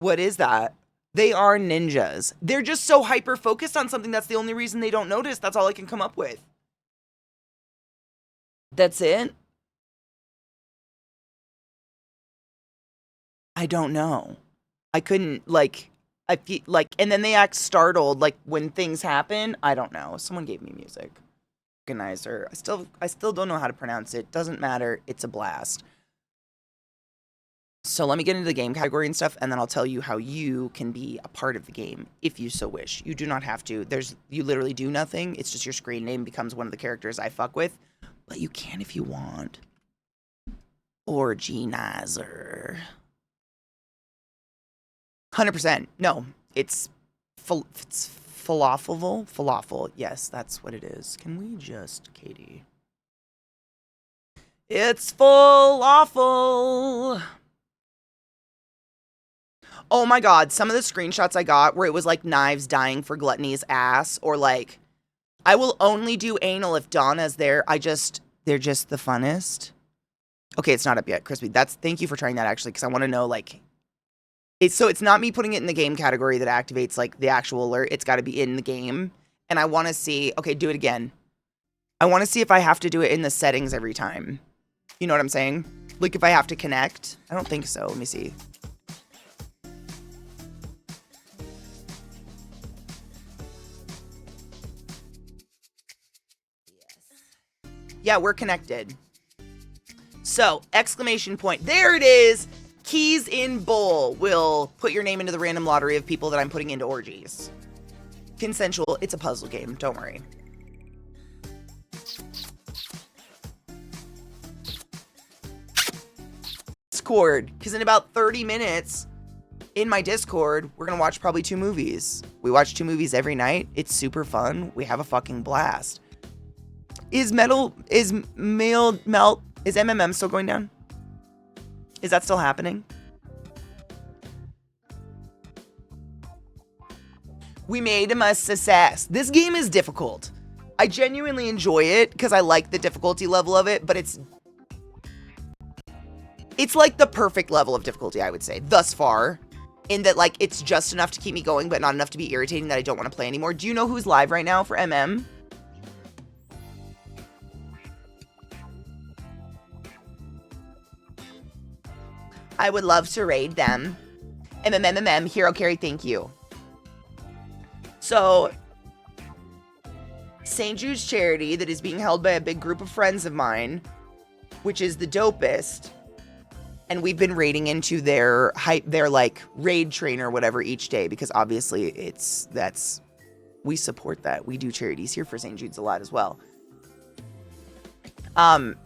What is that? They are ninjas. They're just so hyper focused on something that's the only reason they don't notice. That's all I can come up with. That's it? I don't know. I couldn't, like, I feel like, and then they act startled, like, when things happen. I don't know. Someone gave me music. Organizer. I still don't know how to pronounce it. Doesn't matter. It's a blast. So let me get into the game category and stuff, and then I'll tell you how you can be a part of the game if you so wish. You do not have to. You literally do nothing. It's just your screen name becomes one of the characters I fuck with, but you can if you want. Orginizer. 100%. No, it's falafel. Falafel. Yes, that's what it is. Can we just, Katie? It's falafel. Oh my god, some of the screenshots I got where it was like Knives dying for Gluttony's ass, or like, I will only do anal if Donna's there. They're just the funnest. Okay, it's not up yet, Crispy. Thank you for trying that actually, because I want to know like, it's not me putting it in the game category that activates like the actual alert. It's got to be in the game, and I want to see. Okay, do it again. I want to see if I have to do it in the settings every time. You know what I'm saying? Like if I have to connect. I don't think so. Let me see. Yeah, we're connected. So, exclamation point. There it is. Keys in bowl will put your name into the random lottery of people that I'm putting into orgies. Consensual. It's a puzzle game. Don't worry. Discord. Because in about 30 minutes in my Discord, we're going to watch probably 2 movies. We watch 2 movies every night. It's super fun. We have a fucking blast. Is MMM still going down? Is that still happening? We made him a success. This game is difficult. I genuinely enjoy it because I like the difficulty level of it, but it's like the perfect level of difficulty, I would say, thus far. In that, like, it's just enough to keep me going, but not enough to be irritating that I don't want to play anymore. Do you know who's live right now for MM? I would love to raid them. Hero Carry, thank you. So, St. Jude's Charity, that is being held by a big group of friends of mine, which is the dopest, and we've been raiding into their like raid train or whatever each day, because obviously we support that. We do charities here for St. Jude's a lot as well.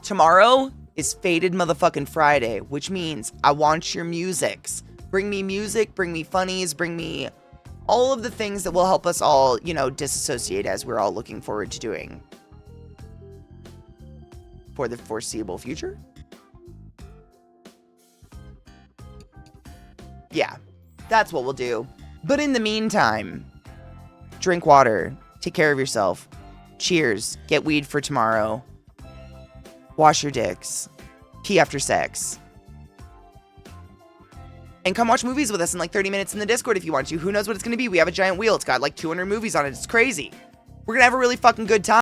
Tomorrow is Faded Motherfucking Friday, which means I want your musics. Bring me music, bring me funnies, bring me all of the things that will help us all, disassociate as we're all looking forward to doing for the foreseeable future. Yeah, that's what we'll do. But in the meantime, drink water, take care of yourself. Cheers, get weed for tomorrow. Wash your dicks. Pee after sex. And come watch movies with us in like 30 minutes in the Discord if you want to. Who knows what it's going to be? We have a giant wheel. It's got like 200 movies on it. It's crazy. We're going to have a really fucking good time.